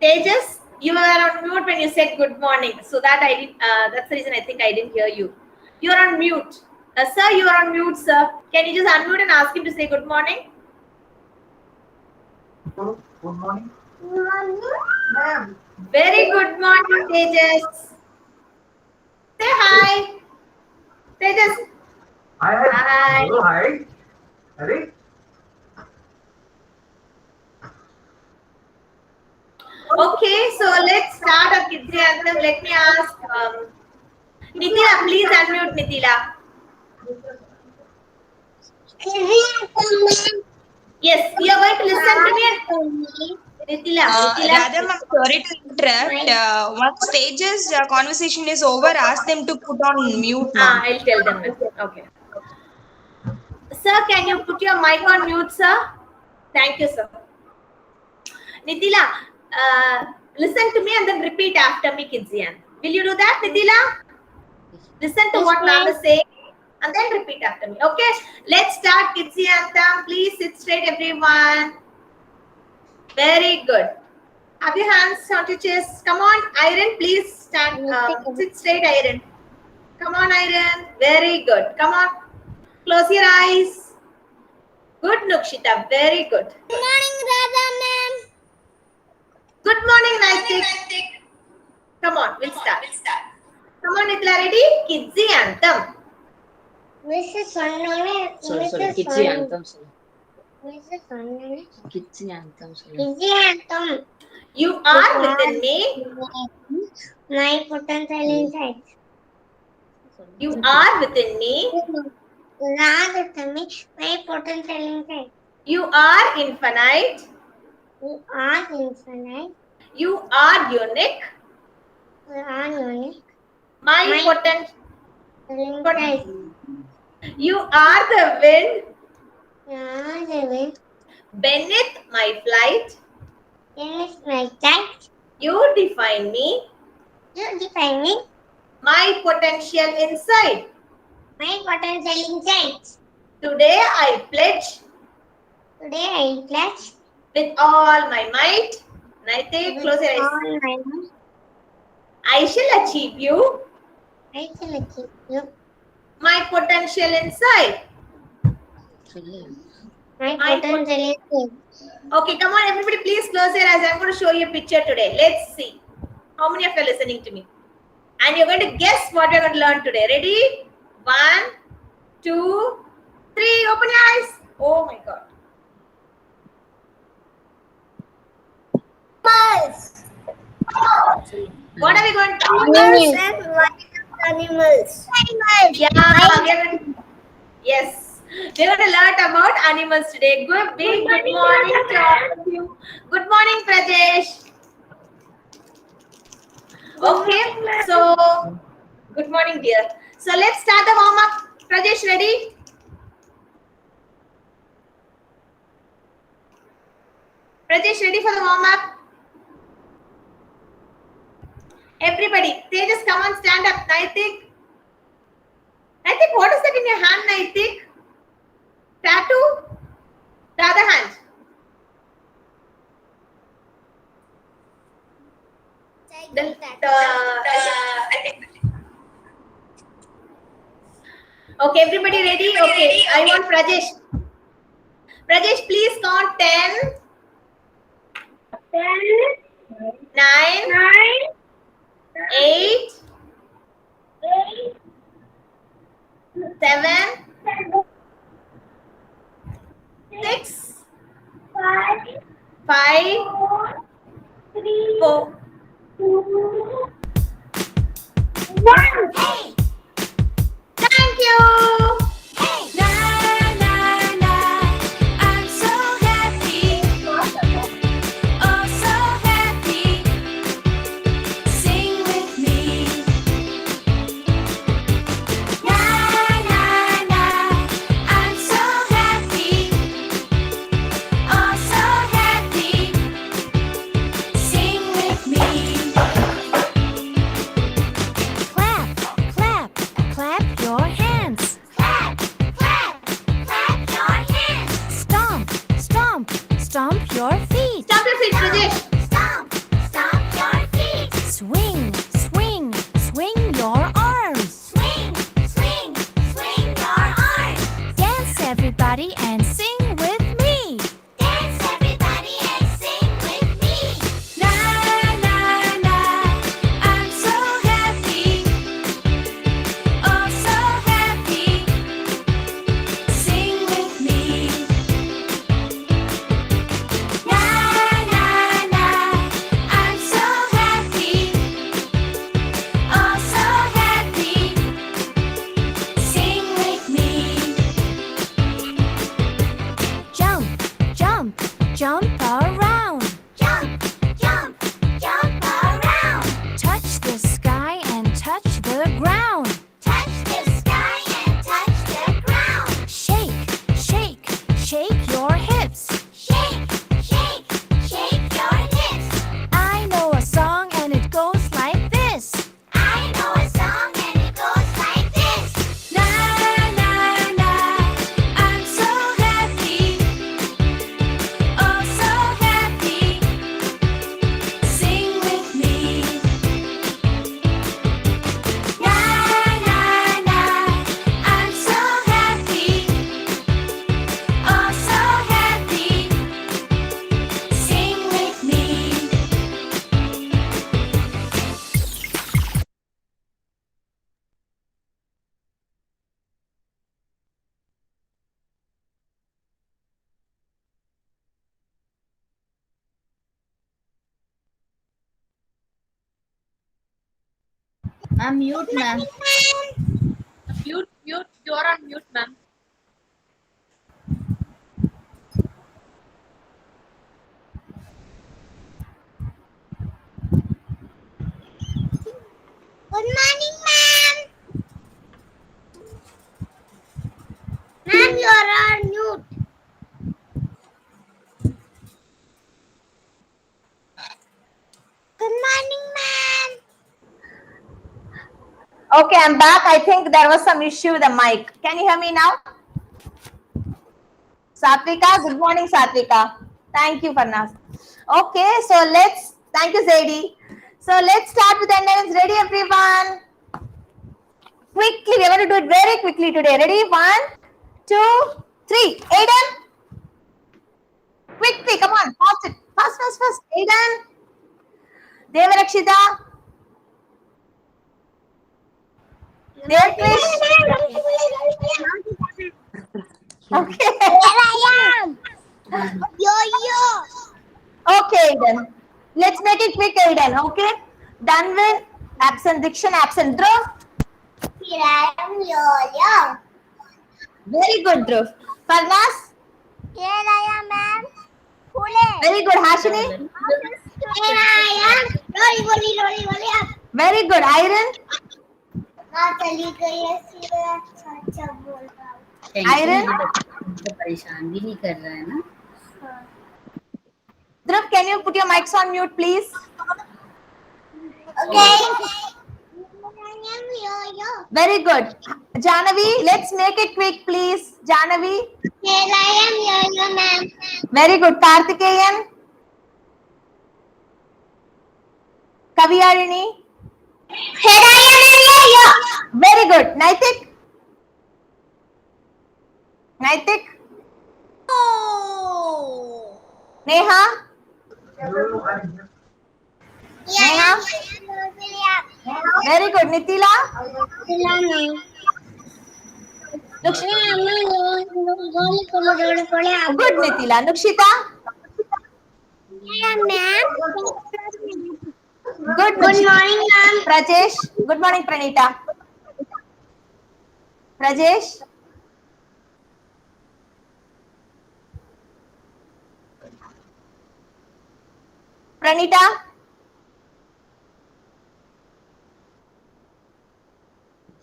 Tejas, you were on mute when you said good morning. So that I did. That's the reason I think I didn't hear you. You are on mute. Sir, you are on mute, sir. Can you just unmute and ask him to say good morning? Good morning. Ma'am. Very good morning, Tejas. Say hi. Tejas. Hi. Hi. Hello, hi. Ready? Okay, so let's start our Kids Anthem. Let me ask Nitila, please unmute Nitila. Yes, you are going to listen to me and Nitila. Radha, ma'am, sorry to interrupt. Once Stage's conversation is over, ask them to put on mute, ma'am. I'll tell them now. Okay. Sir, can you put your mic on mute, sir? Thank you, sir. Nitila, listen to me and then repeat after me, Kidzian. Will you do that, Nitila? Listen to what ma'am is saying and then repeat after me. Okay, let's start Kidziantam. Please sit straight, everyone. Very good. Have your hands on your chest. Come on, Iron, please stand. Sit straight, Iron. Come on, Iron. Very good. Come on. Close your eyes. Good, Nukshita. Very good. Good morning, Radha ma'am. Good morning, Naitik. Come on, we'll start. Come on, Nitla, ready? Kidzi Anthem. Mrs. Sonnone. Sorry, Kidzi Anthem. Mrs. Sonnone. Kidzi Anthem. Kidzi Anthem. You are within me. My potential inside. You are within me. You are within me. My potential inside. You are infinite. You are infinite. You are unique. You are unique. My potential. Inside. You are the wind You are the wind. beneath my flight. Finish my sight. You define me. You define me. My potential inside. My potential inside. Today I pledge Today I pledge. with all my might. Naitik, close your eyes. All my might. I shall achieve you. I shall achieve you. My potential inside. My My potential inside. Okay, come on, everybody, please close your eyes. I'm going to show you a picture today. Let's see. How many of you are listening to me? And you're going to guess what we're going to learn today. Ready? 1, 2, 3. Open your eyes. Oh my God. What are we going to do? Animals. Yeah, we are going to, yes. We're going to learn about animals today. Big good morning to all of you. Good morning, Prajesh. Okay, so good morning, dear. So let's start the warm up. Prajesh, ready? Prajesh, ready for the warm up? Everybody, Tejas, come on, stand up. Naitik. Naitik, what is that in your hand, Naitik? Tattoo? The other hand. Okay, everybody ready? Okay, I want Prajesh. Prajesh, please count 10, 9, 8, 7, 6, 5, 4. Thank you. I'm so happy, oh so happy. Sing with me. I'm so happy, oh so happy. Sing with me. Clap, clap, clap your hands. Clap, clap, clap your hands. Stomp, stomp, stomp your feet. Stomp your feet, Prajesh. Stomp, stomp, jump around. Jump, jump, jump around. Touch the sky and touch the ground. Touch the sky and touch the ground. Shake, shake, shake your hips. Shake, shake, shake your hips. I know a song and it goes like this. I know a song and it goes like this. Na na na, I'm so happy, oh so happy. Sing with me. Na na na, I'm so happy, oh so happy. Sing with me. Ma'am, mute, ma'am. Mute, you're on mute, ma'am. Good morning, ma'am. Ma'am, you are on mute. Good morning, ma'am. Okay, I'm back. I think there was some issue with the mic. Can you hear me now? Satvika, good morning, Satvika. Thank you, Farnas. Okay, so thank you, Zaidi. So let's start with attendance. Ready, everyone? Quickly, we're going to do it very quickly today. Ready? 1, 2, 3. Aiden. Quickly, come on. Fast it. Fast. Aiden. Devarakshita. Devakrish. Okay. Here I am. Yo. Okay, Aiden. Let's make it quick, Aiden. Okay. Danvin, absent. Dikshan, absent. Dhruv. Here I am, yo. Very good, Dhruv. Farnas. Here I am, ma'am. Pune. Very good. Hashini. Here I am. Rolly up. Very good. Iron. माँ चली गई है सीधे अच्छा बोल रहा हूँ Iron? तो परेशान भी नहीं कर रहा है ना. Dhruv, can you put your mics on mute, please? okay yo Very good. Janavi, let's make it quick, please. Janavi. here I am yo ma'am Very good. Karthikeyan. Kaviyarini. here I am yo Very good. Naitik. Neha. yeah Very good. Nitila. Good, Nitila. Nukshita. Good. Good morning, ma'am. Prajesh. Good morning, Pranita. Prajesh. Pranita.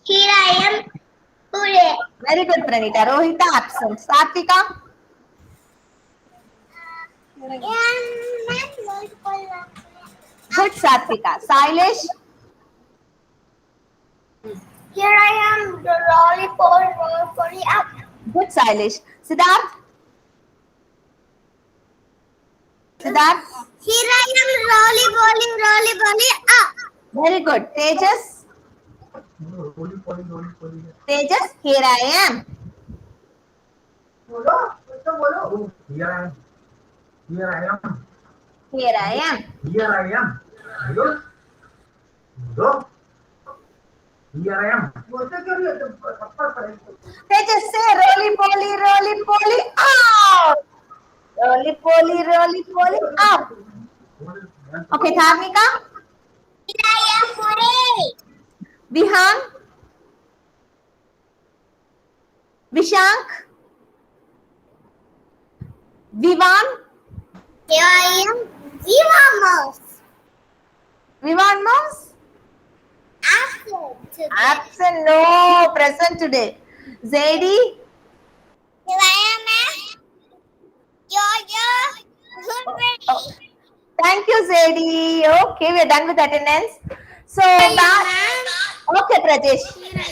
Here I am today. Very good, Pranita. Rohita absent. Satvika. Good, Satvika. Sailesh. Here I am, the lollipop up. Good, Sailesh. Siddharth. Siddharth. Here I am, rolly up. Very good. Tejas. Roly poly. Tejas. Here I am. बोलो Oh, here I am. Here I am. Here I am. बोलो बोलो Here I am. बोलते क्यों नहीं हो तुम थप्पड़ पड़ेगा Tejas, say roly poly out. Roly poly up. Okay, Dharmika. Here I am, Puri. Vihan. Vishank. Vivan. Here I am. Viva Mouse. Vivan Mouse? Absent today. Absent. No, present today. Zadie? Here I am, ma'am. You're ready. Oh, thank you, Zadie. Okay, we are done with attendance. So, okay, Prajesh.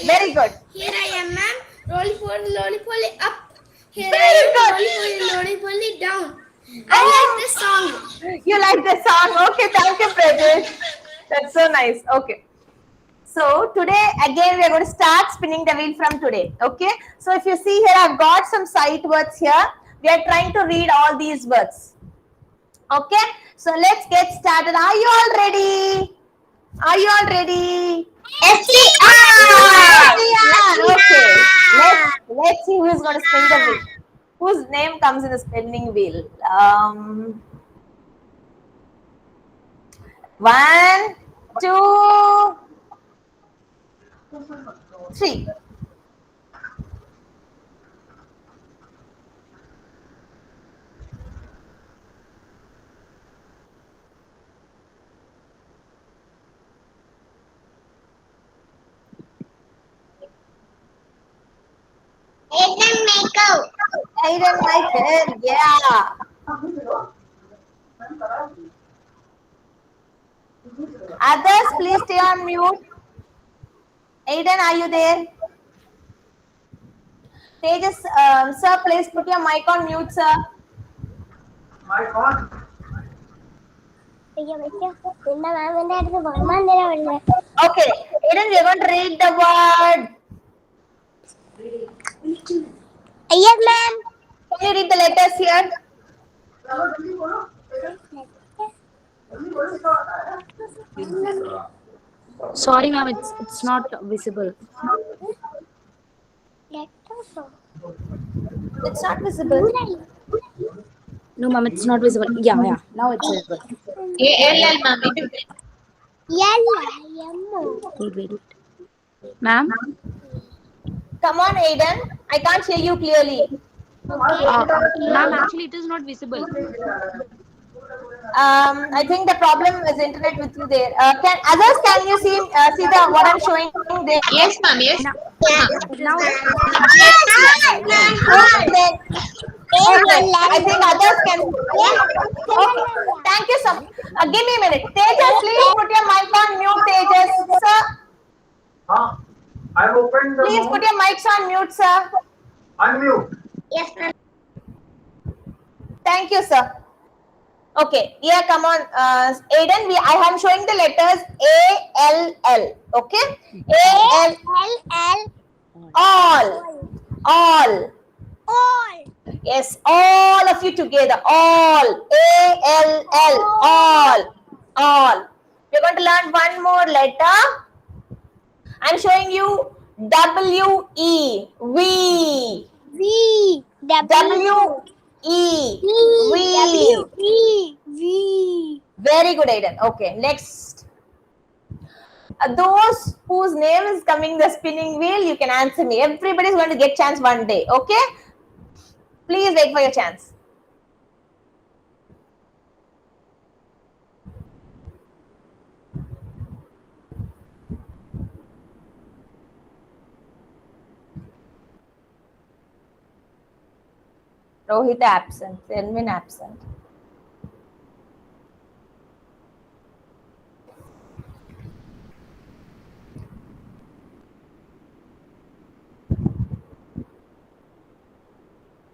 Very good. Here I am, ma'am. Roly poly up. Here Very I am. Roly poly down. I like this song. You like the song? Okay, thank you, Prajesh. That's so nice. Okay. So today again we are going to start spinning the wheel from today. Okay. So if you see here, I've got some sight words here. We are trying to read all these words. Okay. So let's get started. Are you all ready? Are you all ready? FCR. Okay. Let's see who is going to spin the wheel. Whose name comes in the spinning wheel? 1, 2, 3. Aiden Michael, yeah. Others, please stay on mute. Aiden, are you there? Tejas, sir, please put your mic on mute, sir. Mic on. Okay, Aiden, we are going to read the word. Yes, ma'am. Can you read the letters here? Sorry, ma'am, it's not visible. It's not visible. No, ma'am, it's not visible. Yeah, now it's visible. ALL, ma'am. Wait. Ma'am? Come on, Aiden. I can't hear you clearly. Ma'am, actually, it is not visible. I think the problem is internet with you there. Can you see the what I'm showing there? Yes, ma'am. Yes. Now, Okay. I think others can. Okay. Thank you, sir. Give me a minute. Tejas, please put your mic on mute, Tejas. Sir, I've opened the please mouth. put your mics on mute, sir. Unmute. Yes, ma'am. Thank you, sir. Okay, yeah, come on, Aiden. I am showing the letters ALL. Okay, AL. All. Yes, all of you together. All. ALL. All. We're going to learn one more letter. I'm showing you WE. We. Very good, Aiden. Okay, next. Those whose name is coming the spinning wheel, you can answer me. Everybody's going to get chance one day. Okay? Please wait for your chance. Rohit absent. Selmin absent.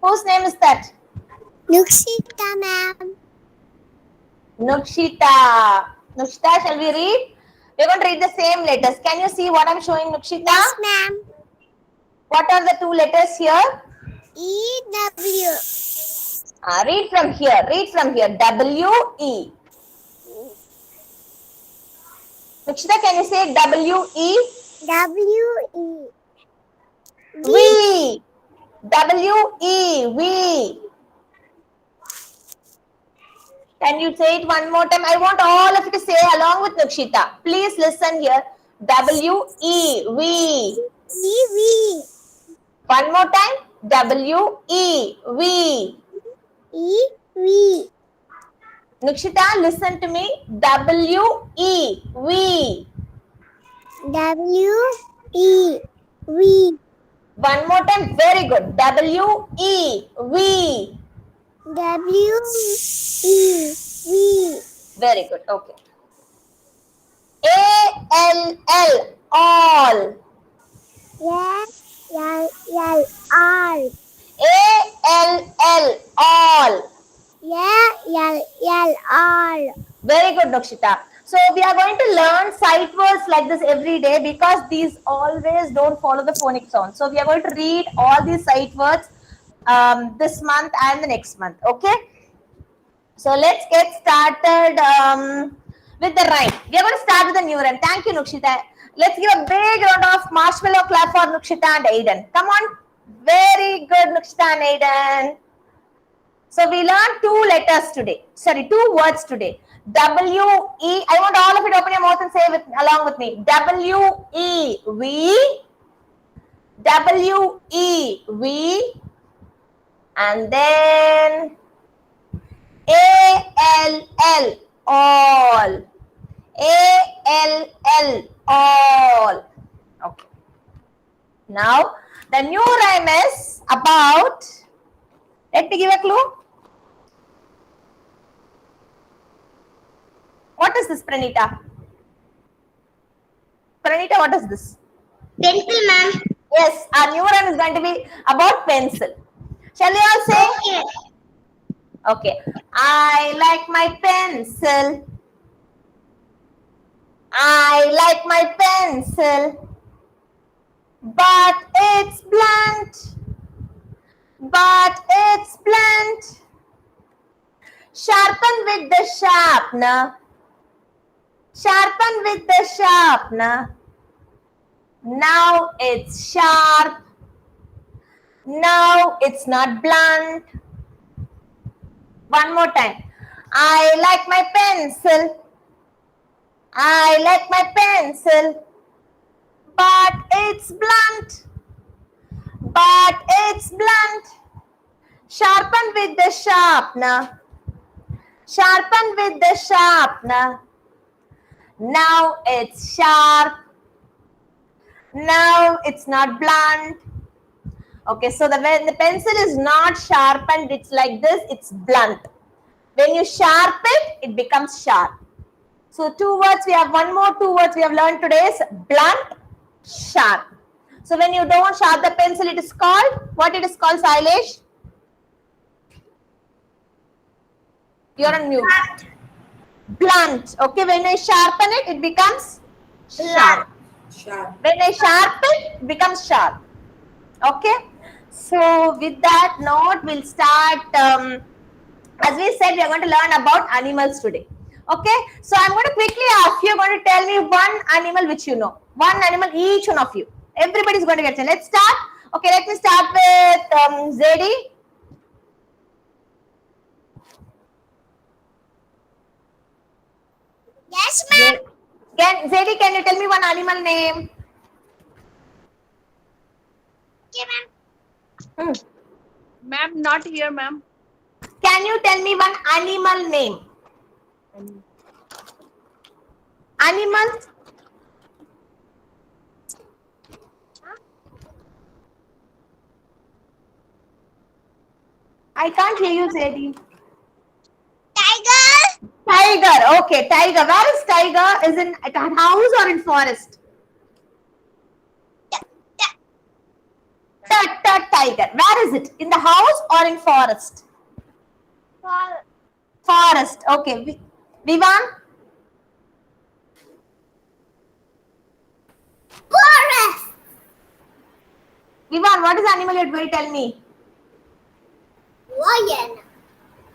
Whose name is that? Nukshita, ma'am. Nukshita. Nukshita, shall we read? We're going to read the same letters. Can you see what I'm showing, Nukshita? Yes, ma'am. What are the two letters here? EW. Read from here. W-E. Nukshita, can you say W-E? W-E. We. W-E. We. Can you say it one more time? I want all of you to say along with Nukshita. Please listen here. W-E. We. We. One more time. W-E. We. We. Nukshita, listen to me. W-E. We. W-E-V. One more time. Very good. W-E. We. W-E-V. Very good. Okay. A-L-L. All. L-L. All. A-L-L. All. L-L. All. Very good, Nukshita. So we are going to learn sight words like this every day because these always don't follow the phonic sound. So we are going to read all these sight words this month and the next month. Okay. So let's get started with the rhyme. We are going to start with a new rhyme. Thank you, Nukshita. Let's give a big round of marshmallow clap for Nukshita and Aiden. Come on. Very good, Nukshita and Aiden. So we learned two words today. W-E. I want all of you to open your mouth and say along with me. W-E-V. W-E-V. And then A-L-L. All. A-L-L. All. Okay. Now, the new rhyme is about, let me give a clue. What is this, Pranita? Pranita, what is this? Pencil, ma'am. Yes, our new rhyme is going to be about pencil. Shall we all say? Okay. Okay. I like my pencil. I like my pencil. But it's blunt. But it's blunt. Sharpen with the sharpener. Sharpen with the sharpener. Now it's sharp. Now it's not blunt. One more time. I like my pencil. I like my pencil. But it's blunt. But it's blunt. Sharpen with the sharpener. Sharpen with the sharpener. Now it's sharp. Now it's not blunt. Okay, so when the pencil is not sharpened, it's like this, it's blunt. When you sharpen, it becomes sharp. So two words, we have one more two words we have learned today is blunt, sharp. So when you don't sharpen the pencil, it is called, what it is called, Sailesh? You're on mute. Blunt. Okay, when I sharpen it, it becomes sharp. When I sharpen, it becomes sharp. Okay. So with that note, we'll start. As we said, we are going to learn about animals today. Okay. So I'm going to quickly ask you. You're going to tell me one animal which you know. One animal, each one of you. Everybody's going to get it. Let's start. Okay. Let me start with Zedi. Yes, ma'am. Zedi, can you tell me one animal name? Okay, ma'am. Ma'am, not here, ma'am. Can you tell me one animal name? Animal? I can't hear you, Zedi. Tiger. Tiger. Okay, tiger. Where is tiger? Is in a house or in forest? Tiger. Where is it? In the house or in forest? Forest. Okay. Vivan? Forest. Vivan, what is the animal you're going to tell me? Lion.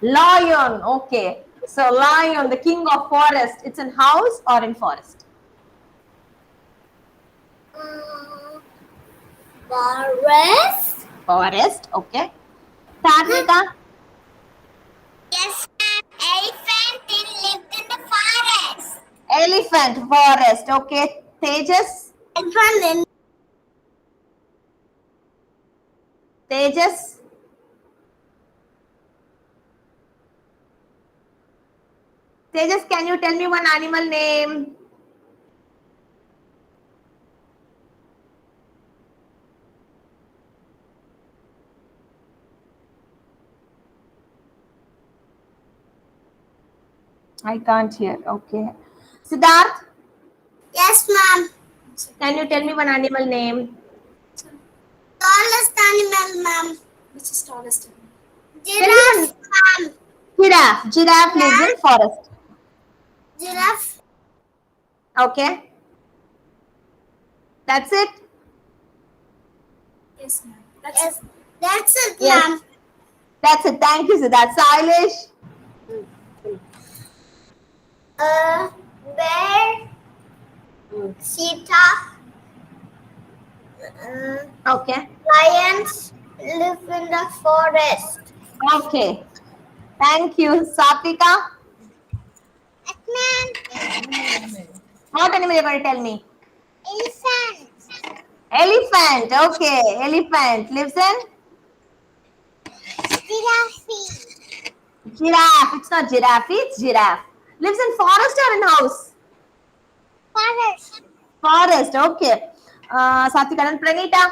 Lion. Okay. So lion, the king of forest. It's in house or in forest? Forest. Forest. Okay. Tarnika? Yes, ma'am. Elephant lived in the forest. Elephant. Forest. Okay. Tejas? Elephant. Tejas? Tejas, can you tell me one animal name? I can't hear. Okay. Siddharth, Yes, ma'am. can you tell me one animal name? Tallest animal, ma'am. Which is tallest? Giraffe, ma'am. Giraffe. Giraffe lives in forest. Giraffe. Okay. That's it? Yes, ma'am. Yes, that's it, Yes. ma'am. That's it. Thank you, Siddharth. Sailesh? Bear, cheetah, Okay. lions live in the forest. Okay. Thank you. Satvika? What animal you going to tell me? Elephant, Elephant. Okay. Elephant lives in giraffe, giraffe. It's not giraffe. It's giraffe. Lives in forest or in house? forest, Forest. Okay. Satvika and Pranita.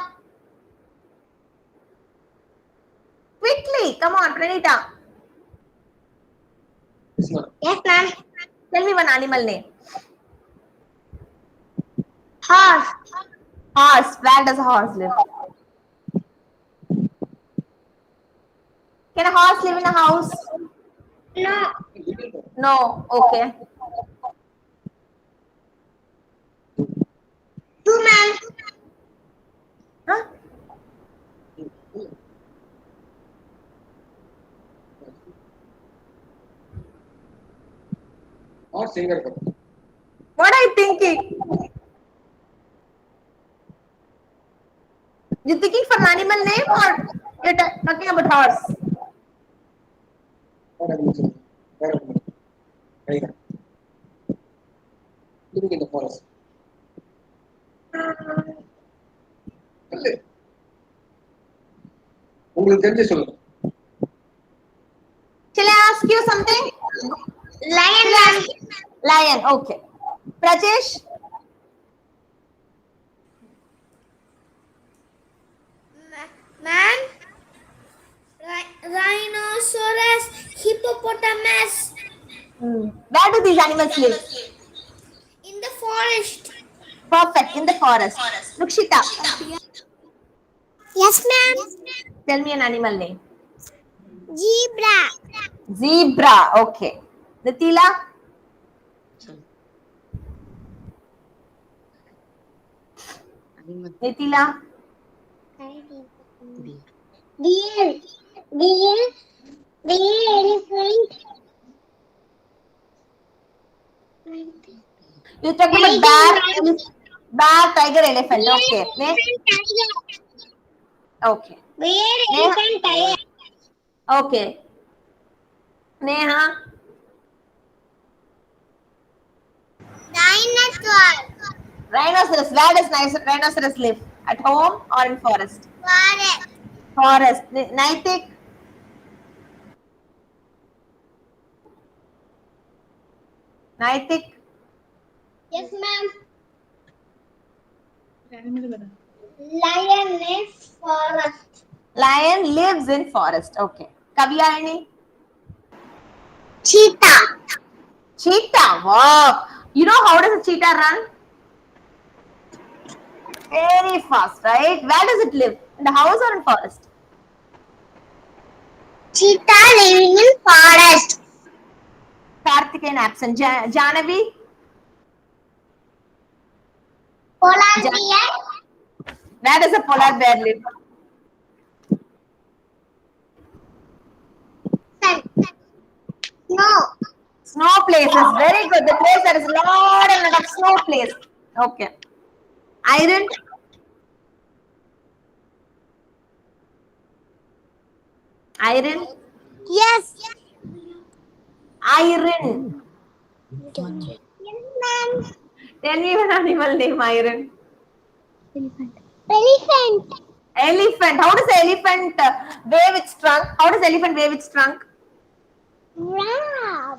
Quickly. Come on, Pranita. yes, ma'am. Tell me one animal name. Horse, Horse. Where does a horse live? Can a horse live in a house? no, No. Okay. two, ma'am. Huh? Or singer. What are you thinking? You thinking for an animal name or you're talking about horse? Living in the forest. உங்களுக்கு தெரிஞ்சு சொல்லுங்க. Shall I ask you something? Lion, ma'am. Lion. Okay. Prajesh? Ma'am. Rhinoceros, hippopotamus. Where do these animals live? In the forest. Perfect. In the forest. Lukshita. Yes, ma'am. Tell me an animal name. Zebra. Zebra. Okay. Nitila? Nitila? Deer. Deer. Deer, elephant. You're talking about bear, tiger, elephant. Okay. Tiger. Okay. Bear, elephant, tiger. Okay. Neha? Dinosaur. Rhinoceros. Where does rhinoceros live? At home or in forest? Forest. Forest. Naitik? Naitik? Yes, ma'am. Lion lives forest. Lion lives in forest. Okay. Kavyayani? Cheetah. Cheetah. Wow. You know how does a cheetah run? Very fast, right? Where does it live? In the house or in forest? Cheetah living in forest. Karthikeyan absent. Janavi? Polar bear. Where does a polar bear live? No. Snow places. Very good. The place that is lot and lot of snow place. Okay. Iron? Iron? Yes. Iron. Yes, ma'am. Tell me one animal name, Iron. Elephant. Elephant. How does the elephant wave its trunk? How does the elephant wave its trunk? Wow.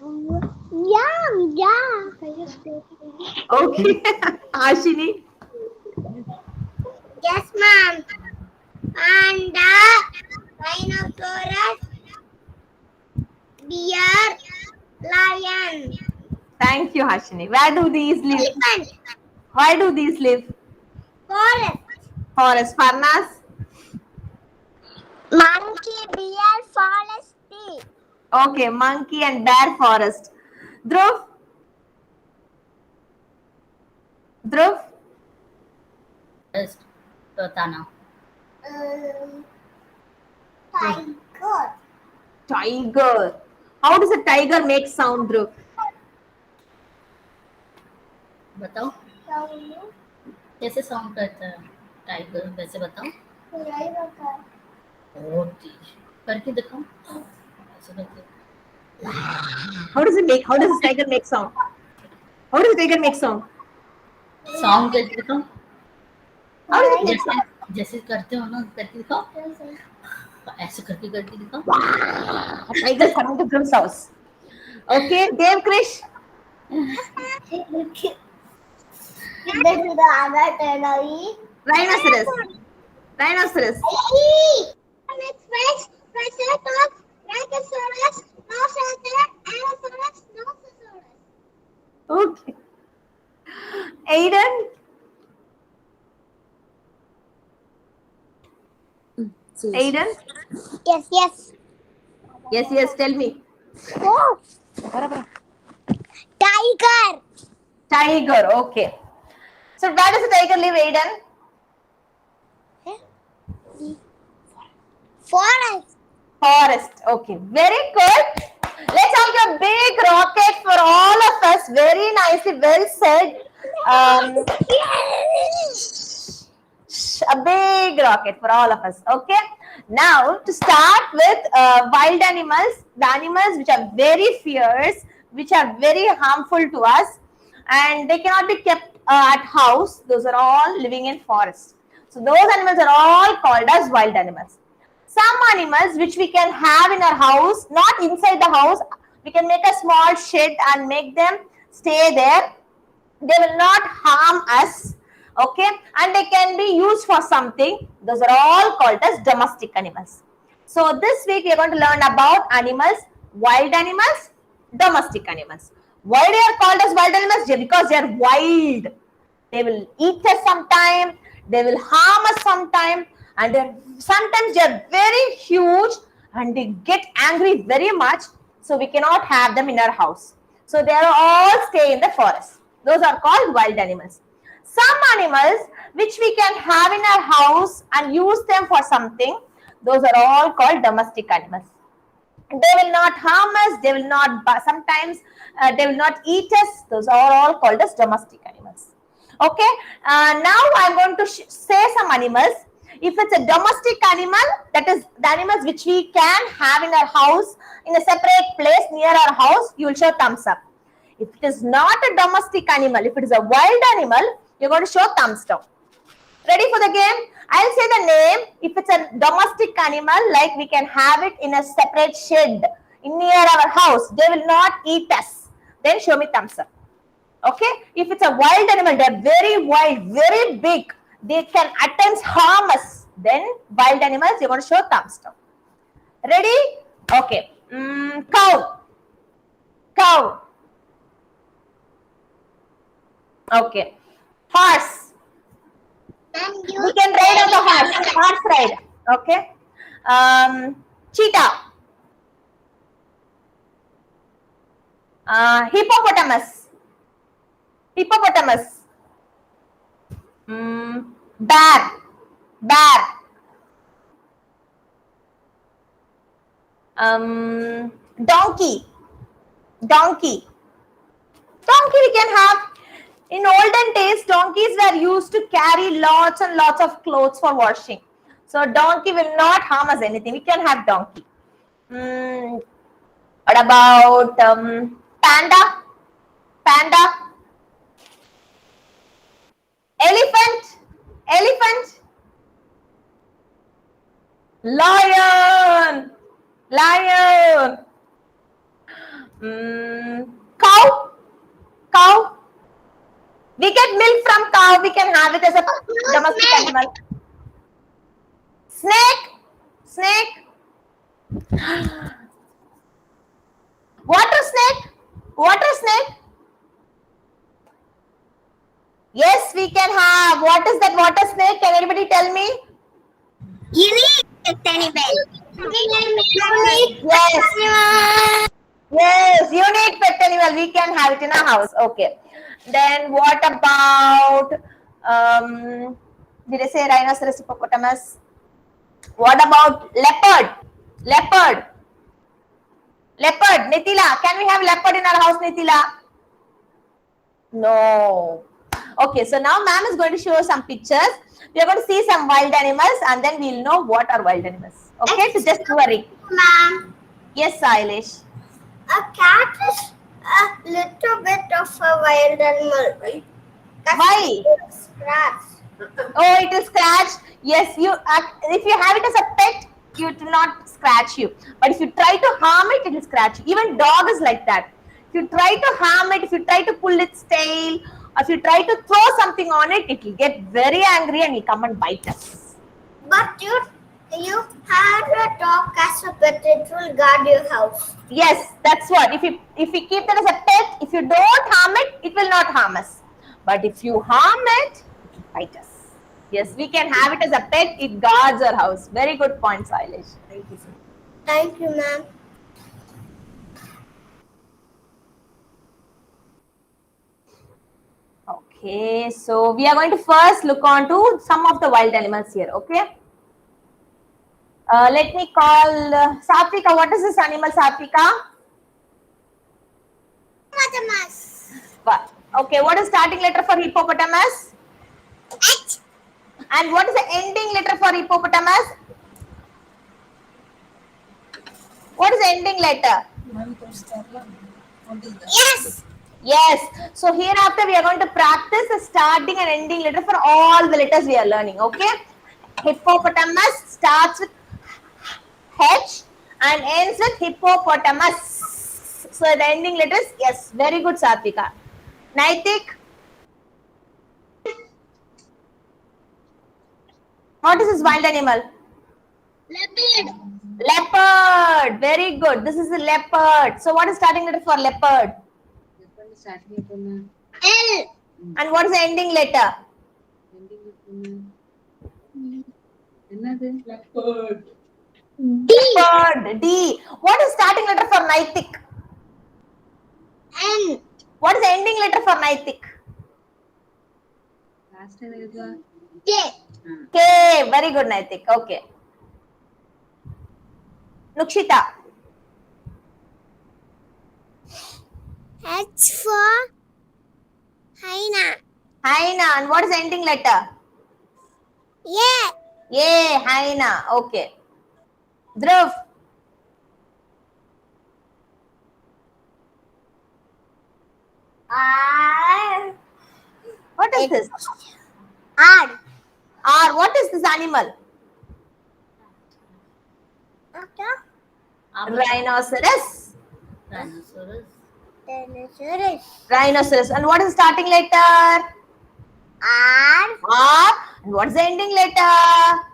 Okay. Ashini. Yes, ma'am. Panda, rhinoceros, deer, lion, Thank you, Ashini. Where do these live? elephant, Why do these live? forest, Forest. Farnas. monkey, deer, forest, tree. Okay, monkey and bear forest. Dhruv. Dhruv. Just Tana. Tiger. Tiger. How does a tiger make sound, Dhruv? बताओ कैसे sound करता है tiger वैसे बताओ बहुत तेज करके दिखाओ ऐसे करके How does it make? How does a tiger make sound? How does a tiger make sound? Sound करके दिखाओ How does it make जैसे sound? जैसे करते हो ना करके दिखाओ ऐसे करके दिखाओ A tiger is coming to Dhruv's house. Okay, Dev Krish. This is the other turtle. Rhinoceros. Rhinoceros. Next fish, triceratops, brachiosaurus, norosaurus, allosaurus, norosaurus. Okay. Aiden. Aiden. Yes, yes. Yes, yes. Tell me. Oh. Tiger. Tiger. Okay. So where does a tiger live, Aiden? Forest. Forest. Okay. Very good. Let's have a big rocket for all of us. Very nicely. Well said. A big rocket for all of us. Okay. Now to start with wild animals, the animals which are very fierce, which are very harmful to us, and they cannot be kept at house. Those are all living in forest. So those animals are all called as wild animals. Some animals which we can have in our house, not inside the house, we can make a small shed and make them stay there. They will not harm us, okay, and they can be used for something. Those are all called as domestic animals. So this week we are going to learn about animals, wild animals, domestic animals. Why they are called as wild animals? Because they are wild. They will eat us sometime, they will harm us sometime, and sometimes they are very huge and they get angry very much, so we cannot have them in our house. So they are all stay in the forest. Those are called wild animals. Some animals which we can have in our house and use them for something, those are all called domestic animals. They will not harm us, they will not, sometimes they will not eat us. Those are all called as domestic animals. Okay, now I'm going to say some animals. If it's a domestic animal, that is the animals which we can have in our house in a separate place near our house, you will show thumbs up. If it is not a domestic animal, if it is a wild animal, you're going to show thumbs down. Ready for the game? I'll say the name. If it's a domestic animal, like we can have it in a separate shed near our house, they will not eat us. Then show me thumbs up. Okay? If it's a wild animal, they're very wild, very big. They can at times harm us. Then wild animals, you're going to show thumbs down. Ready? Okay. Cow. Cow. Okay. Horse. We can ride on the horse. Horse ride. Okay. Cheetah. Hippopotamus. Hippopotamus. Bear. Bear. Donkey. Donkey. Donkey we can have. In olden days, donkeys were used to carry lots and lots of clothes for washing. So donkey will not harm us anything. We can have donkey. What about panda? Panda. Elephant. Elephant. Lion. Lion. Cow. Cow. We get milk from cow. We can have it as a domestic animal. Snake. Snake. Water snake. Water snake. Yes, we can have. What is that water snake? Can anybody tell me? Unique animal. Yes. Yes, unique pet animal. We can have it in our house. Okay. Then what about did I say rhinoceros, hippopotamus? What about leopard? Leopard. Leopard. Nitila, can we have leopard in our house, Nitila? No. Okay, so now ma'am is going to show some pictures. We are going to see some wild animals and then we'll know what are wild animals. Okay, so just worry. Ma'am, Yes, Eilish. a cat is a little bit of a wild animal, right? Why? Scratch. Oh, it will scratch. Yes, you. If you have it as a pet, it will not scratch you. But if you try to harm it, it will scratch you. Even dog is like that. If you try to harm it, if you try to pull its tail, or if you try to throw something on it, it will get very angry and will come and bite us. But you had a dog as a pet, it will guard your house. Yes, that's what. If you keep that as a pet, if you don't harm it, it will not harm us. But if you harm it, it will bite us. Yes, we can have it as a pet. It guards our house. Very good point, Eilish. Thank you, sir. Thank you, ma'am. Okay, so we are going to first look on to some of the wild animals here. Okay. Let me call Satvika. What is this animal, Satvika? Hippopotamus. What? Okay, what is starting letter for hippopotamus? H. And what is the ending letter for hippopotamus? What is the ending letter? Yes. Yes. So hereafter we are going to practice the starting and ending letter for all the letters we are learning. Okay. Hippopotamus starts with H and ends with hippopotamus. So the ending letters, yes, very good, Satvika. Naitik. What is this wild animal? Leopard. Leopard. Very good. This is a leopard. So what is starting letter for leopard? L. And what is the ending letter? Leopard. D. What is starting letter for Naitik? N. What is the ending letter for Naitik? K. K. Very good, Naitik. Okay. Nukshita. H for hyena. Hyena. And what is the ending letter? Yeah. Yay, hyena. Okay. Dhruv. R. What is this? R. R. What is this animal? Rhinoceros. Rhinoceros. Dinosaurus. Rhinoceros. And what is the starting letter? R. R. And what is the ending letter?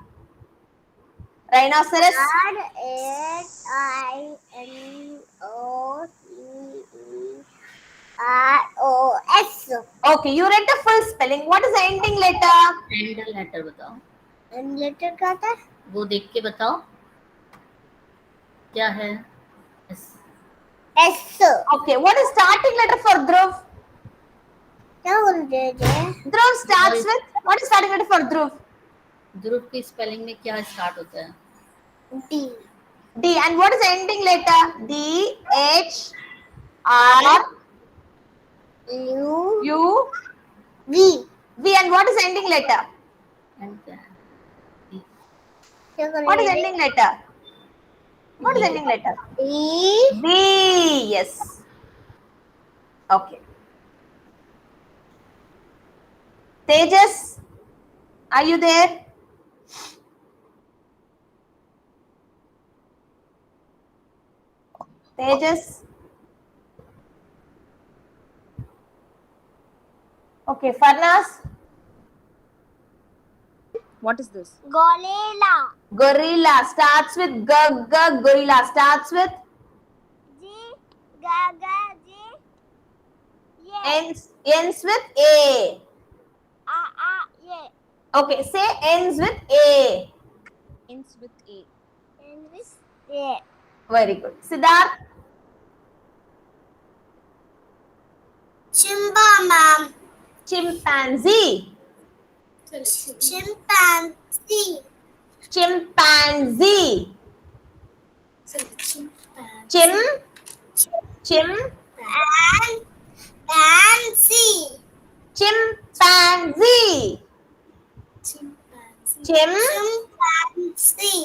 Rhinoceros. R. S. I. N. O. C. E. R. O. S. Okay, you read the full spelling. What is the ending letter? And later बताओ. And letter क्या था? वो देख के बताओ. क्या है? S. S. Okay, what is starting letter for Dhruv? क्या बोल रहे थे? Dhruv starts with, what is starting letter for Dhruv? ध्रुव की स्पेलिंग में क्या स्टार्ट होता है? D. D. And what is the ending letter? D, H, R, U. U, V. V. And what is the ending letter? And क्या है? क्या कर What is रहे the ending letter? What is the ending letter? थे? E. B. Yes. Okay. Tejas, are you there? Tejas. Okay, Farnas. What is this? Gorilla. Gorilla starts with g. Gorilla starts with G. Gaga. G. Yeah. ends with a. Yeah. Okay, say ends with a. Ends with A. And this. Yeah. Very good. Siddharth. Chimba, ma'am. Chimpanzee. Chimpanzee. Chimpanzee. Chimpanzee. Chimpanzee. Chimpanzee.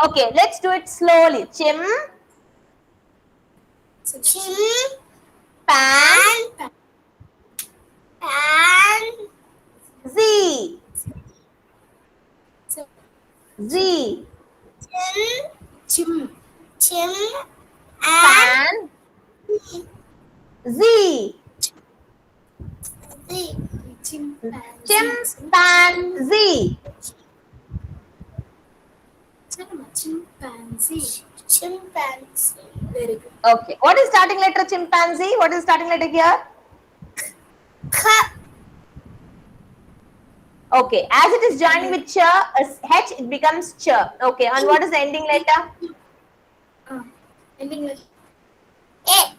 Okay, let's do it slowly. Chimpanzee. Z. Chimpanzee. Chimpanzee. Chimpanzee. Very good. Okay, what is starting letter chimpanzee? What is starting letter here? Okay, as it is joining with ch, as h, it becomes ch. Okay, and what is the ending letter? Ending with A.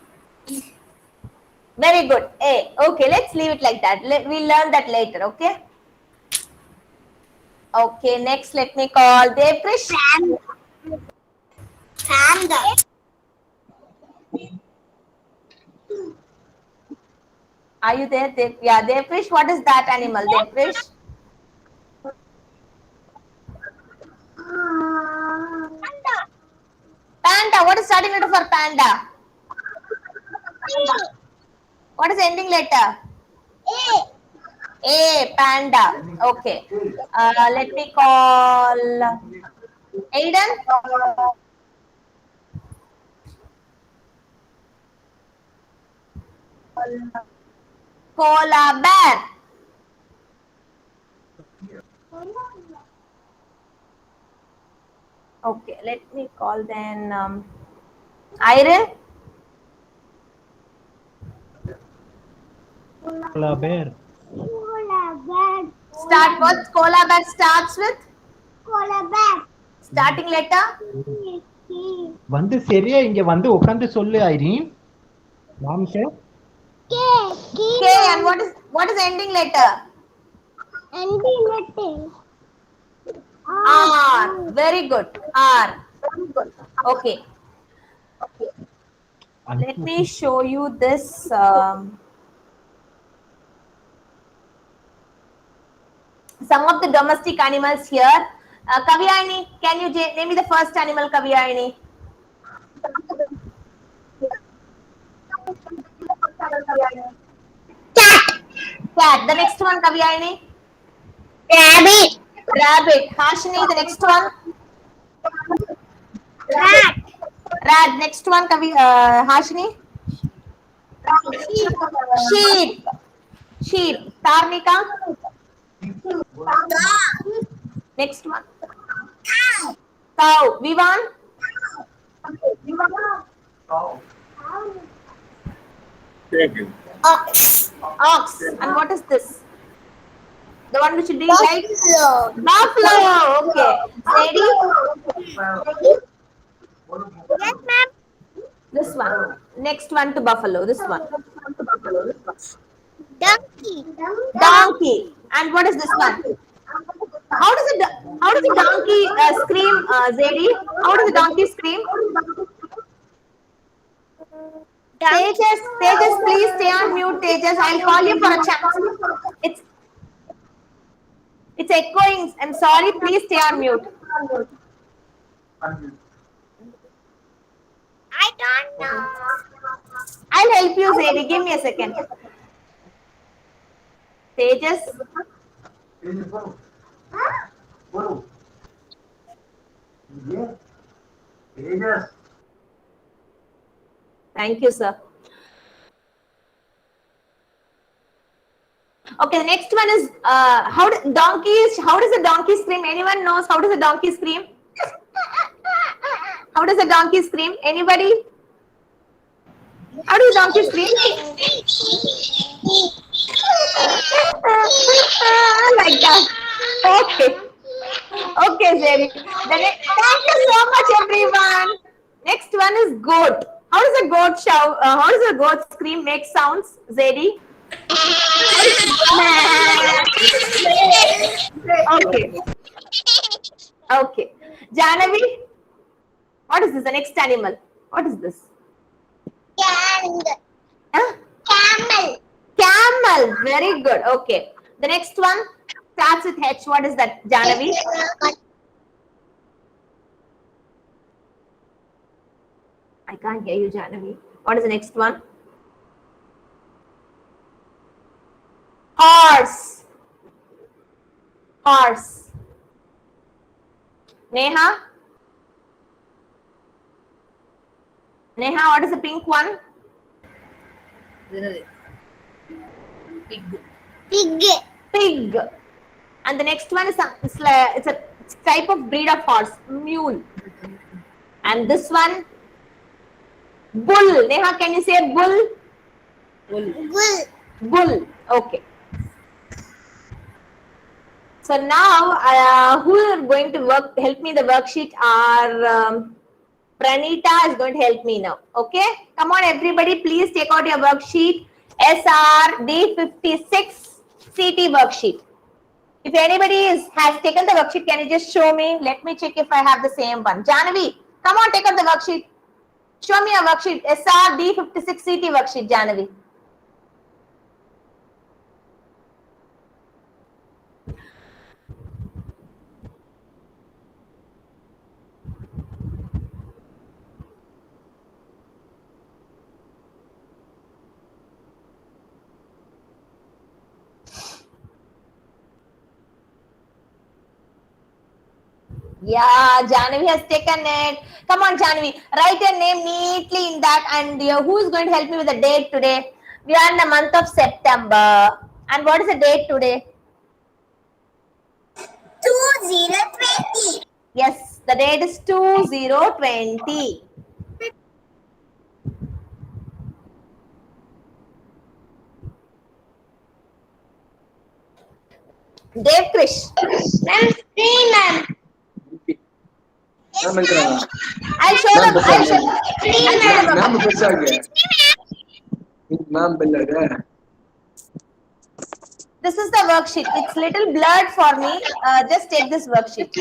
Very good. A. Okay, let's leave it like that. We'll learn that later. Okay. Okay, next let me call Devprish. Panda. Are you there? Yeah, Devprish. What is that animal? Devprish. Panda. What is starting letter for panda? What is the ending letter? A. Panda. Okay. Let me call Aiden. Koala bear. Okay, let me call then Iron. Koala bear. Start what? Koala bear starts with Koala bear. starting letter. வந்து சரியா இங்க வந்து உட்கார்ந்து சொல்லு Zareen. மாம்சே. K, and what is the ending letter? Ending letter. R. Very good. R. Okay. Let me show you this. Some of the domestic animals here. Kavyani, can you name me the first animal, Kavyani? Cat. The next one, Kavyani. Rabbit. Rabbit. Hashini, the next one. Rat. Rat. Next one, Hashini. Sheep. Sheep. Tarnika. Next one. Cow. Vivan. Ox. Ox. And what is this? The one which you did like? Buffalo. Okay. Ready? Yes, ma'am. This one. Next one to buffalo. This one. Donkey. Donkey. And what is this one? How does the donkey scream, Zedi? How does the donkey scream? Tejas, please stay on mute, Tejas. I'll call you for a chat. It's echoing. I'm sorry. Please stay on mute. I don't know. I'll help you, Zedi. Give me a second. Tejas. Thank you, sir. Okay, the next one is how does a donkey scream? Anyone knows how does a donkey scream? How does a donkey scream? Anybody? How does a donkey scream? Like that. Okay. Okay, Zeri. Thank you so much, everyone. Next one is goat. How does a goat shout? How does a goat scream? Make sounds, Zeri? Okay. Okay. Janavi, what is this? The next animal. What is this? Camel. Huh? Camel. Camel. Very good. Okay. The next one starts with H. What is that, Janavi? I can't hear you, Janavi. What is the next one? Horse. Horse. Neha? Neha, what is the pink one? Pig. Pig. Pig. And the next one is it's a type of breed of horse, mule. And this one, bull. Neha, can you say bull? Bull. Bull. Bull. Okay. So now, who are going to help me the worksheet are Pranita is going to help me now. Okay. Come on, everybody, please take out your worksheet. SR D56 CT worksheet. If anybody has taken the worksheet, can you just show me? Let me check if I have the same one. Janavi, come on, take out the worksheet. Show me a worksheet. SR D56 CT worksheet, Janavi. Yeah, Janavi has taken it. Come on, Janavi. Write your name neatly in that. And who is going to help me with the date today? We are in the month of September. And what is the date today? 2020. Yes, the date is 2020. Dev Krish. Ma'am, screen, ma'am. Ma'am, entrada. I'll show them. I'll show them. Ma'am, pesaga. Ma'am, bellada. This is the worksheet. It's little blurred for me. Just take this worksheet.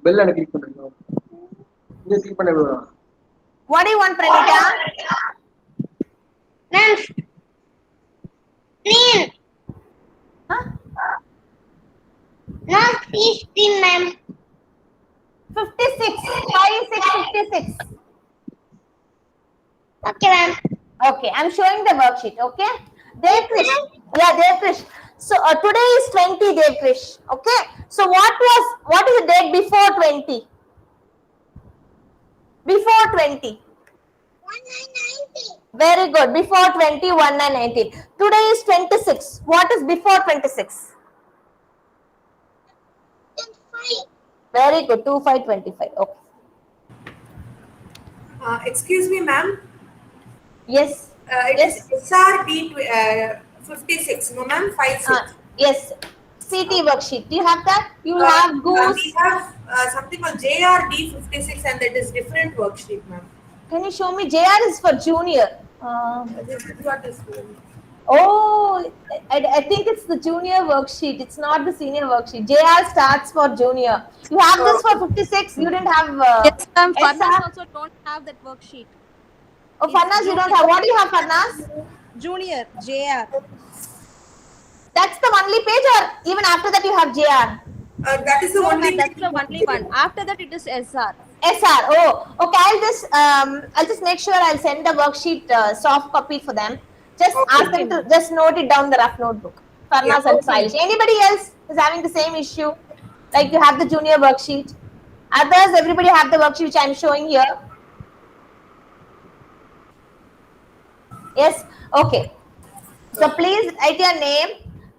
Bellada click பண்ணுங்க. இங்க click பண்ண வேணும். What do you want, Pranita? Ma'am, screen. Huh? No, screen, ma'am. 56. 56. Okay, ma'am. Okay, I'm showing the worksheet. Okay, Dev Krish. Yeah, Dev Krish. So today is 20, Dev Krish. Okay. So what is the date before 20? Before 20. 1990. Very good. Before 20, 1 and 19. Today is 26. What is before 26? 25. Very good. 2525. Okay. Excuse me, ma'am. Yes. It Yes. is SRD 56, no, ma'am, 56. Yes. CT worksheet. Do you have that? You have goose. We have something called JRD 56, and that is different worksheet, ma'am. Can you show me? JR is for junior. This is what is. Oh, I think it's the junior worksheet. It's not the senior worksheet. JR starts for junior. You have this for 56. You didn't have. Yes, ma'am. SR? Farnas also don't have that worksheet. Oh, Farnas, you don't have. What do you have, Farnas? Junior, JR. That's the only page, or even after that you have JR? That is the No, only. ma'am, that's the only one. After that, it is SR. SR. Oh, okay. I'll just make sure I'll send the worksheet soft copy for them. Just ask them to just note it down in the rough notebook. Farnas and Sailesh. Anybody else is having the same issue? Like you have the junior worksheet. Others, everybody have the worksheet which I'm showing here. Yes. Okay. So please write your name.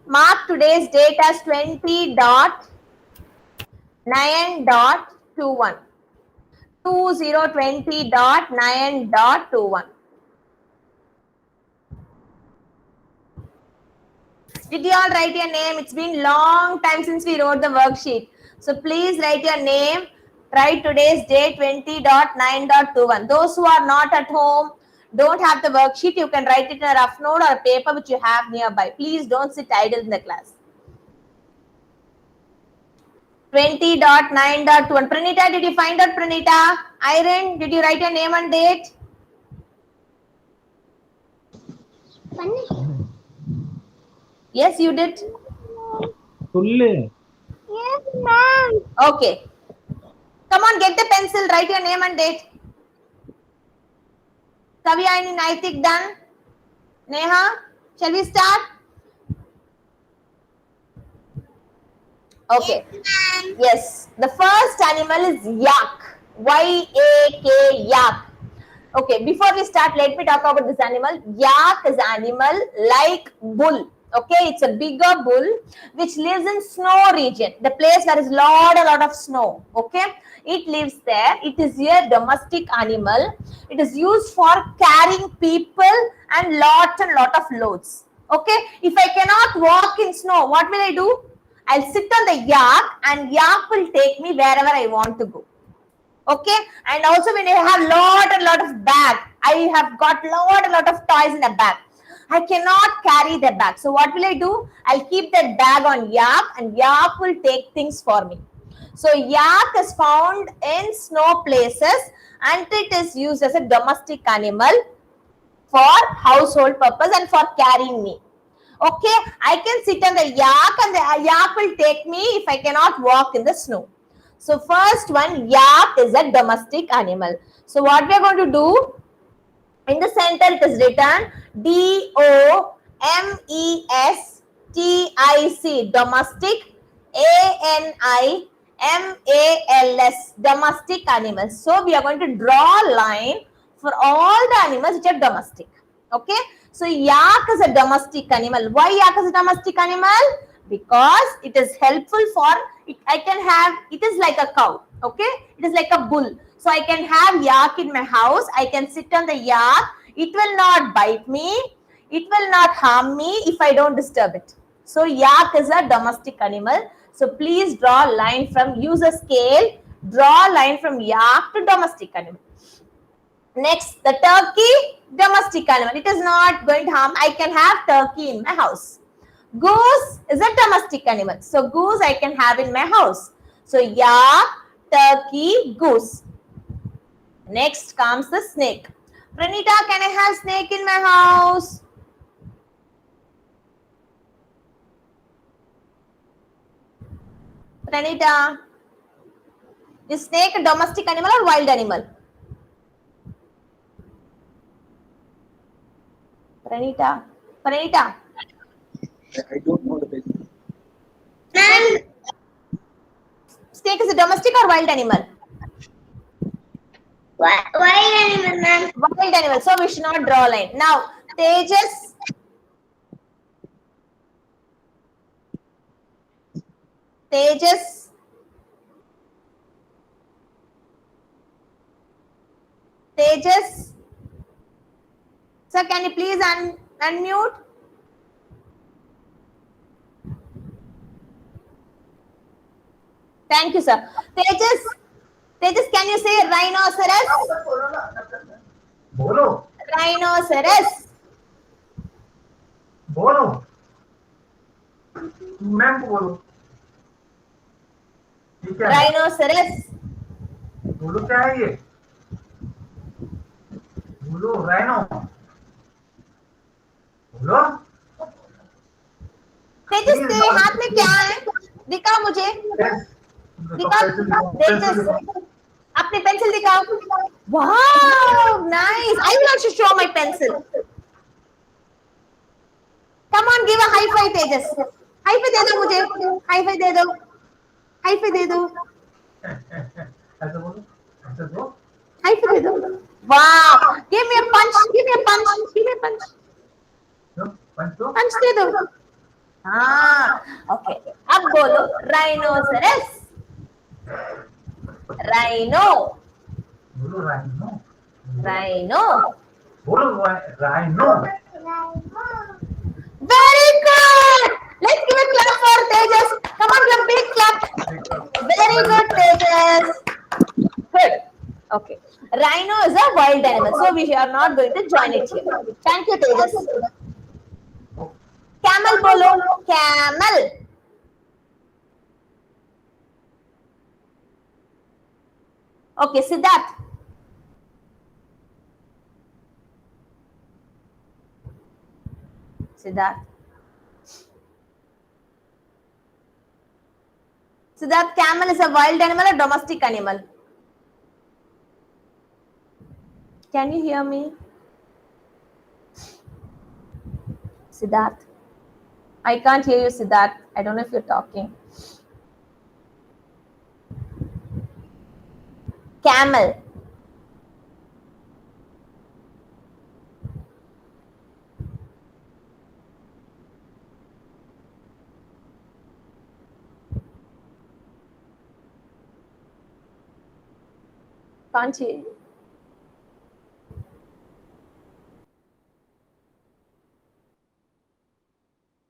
Mark today's date as 20.9.21. 2020.9.21. Did you all write your name? It's been long time since we wrote the worksheet. So please write your name. Write today's date 20.9.21. Those who are not at home, don't have the worksheet, you can write it in a rough note or a paper which you have nearby. Please don't sit idle in the class. 20.9.21. Pranita, did you find out Pranita? Irene, did you write your name and date? Yes, you did. Yes, ma'am. Okay. Come on, get the pencil, write your name and date. Kavyani, Naitik done. Neha, shall we start? Okay. Yes. The first animal is yak. Y-A-K, yak. Okay, before we start, let me talk about this animal. Yak is an animal like bull. Okay, it's a bigger bull which lives in snow region, the place where is a lot of snow. Okay, it lives there. It is a domestic animal. It is used for carrying people and lot of loads. Okay, if I cannot walk in snow, what will I do? I'll sit on the yak and yak will take me wherever I want to go. Okay, and also when I have lot of bag, I have got lot of toys in the bag. I cannot carry the bag. So what will I do? I'll keep that bag on yak and yak will take things for me. So yak is found in snow places and it is used as a domestic animal for household purpose and for carrying me. Okay, I can sit on the yak and the yak will take me if I cannot walk in the snow. So first one, yak is a domestic animal. So what we are going to do, in the center it is written D-O-M-E-S-T-I-C, domestic, A-N-I-M-A-L-S, domestic animals. So we are going to draw a line for all the animals which are domestic. Okay, so yak is a domestic animal. Why yak is a domestic animal? Because it is helpful for, it is like a cow. Okay, it is like a bull. So I can have yak in my house. I can sit on the yak. It will not bite me. It will not harm me if I don't disturb it. So yak is a domestic animal. So please draw a line from, use a scale. Draw a line from yak to domestic animal. Next, the turkey, domestic animal. It is not going to harm. I can have turkey in my house. Goose is a domestic animal. So goose I can have in my house. So yak, turkey, goose. Next comes the snake. Pranita, can I have snake in my house? Pranita, is snake a domestic animal or wild animal? Pranita. I don't know the basic. Snake is a domestic or wild animal? Wild animal, ma'am. Wild animal. So we should not draw a line. Now, Tejas. Sir, can you please unmute? Thank you, sir. Tejas, can you say rhinoceros? Bolo. Rhinoceros. Bolo. Ma'am को बोलो. ठीक है. Rhinoceros. बोलो क्या है ये? बोलो rhino. बोलो. तेजस तेरे हाथ में क्या है? दिखाओ मुझे. दिखाओ. तेजस, अपनी पेंसिल दिखाओ. Wow, nice. I will also show my pencil. Come on, give a high five, Tejas. High five दे दो मुझे. High five दे दो. High five दे दो. ऐसे बोलो. ऐसे दो. High five दे दो. Wow. Give me a punch. Give me a punch. Give me a punch. पंच दो. पंच दे दो. हाँ, okay. अब बोलो rhinoceros. Rhino. बोलो राइनो. Rhino. बोलो rhino. Very good. Let's give a clap for Tejas. Come on, give a big clap. Very good, Tejas. Good. Okay. Rhino is a wild animal, so we are not going to join it here. Thank you, Tejas. Camel bolo. Camel. Okay, Siddharth. Siddharth. Siddharth, camel is a wild animal or domestic animal? Can you hear me? Siddharth. I can't hear you, Siddharth. I don't know if you're talking. Camel. Can't hear you.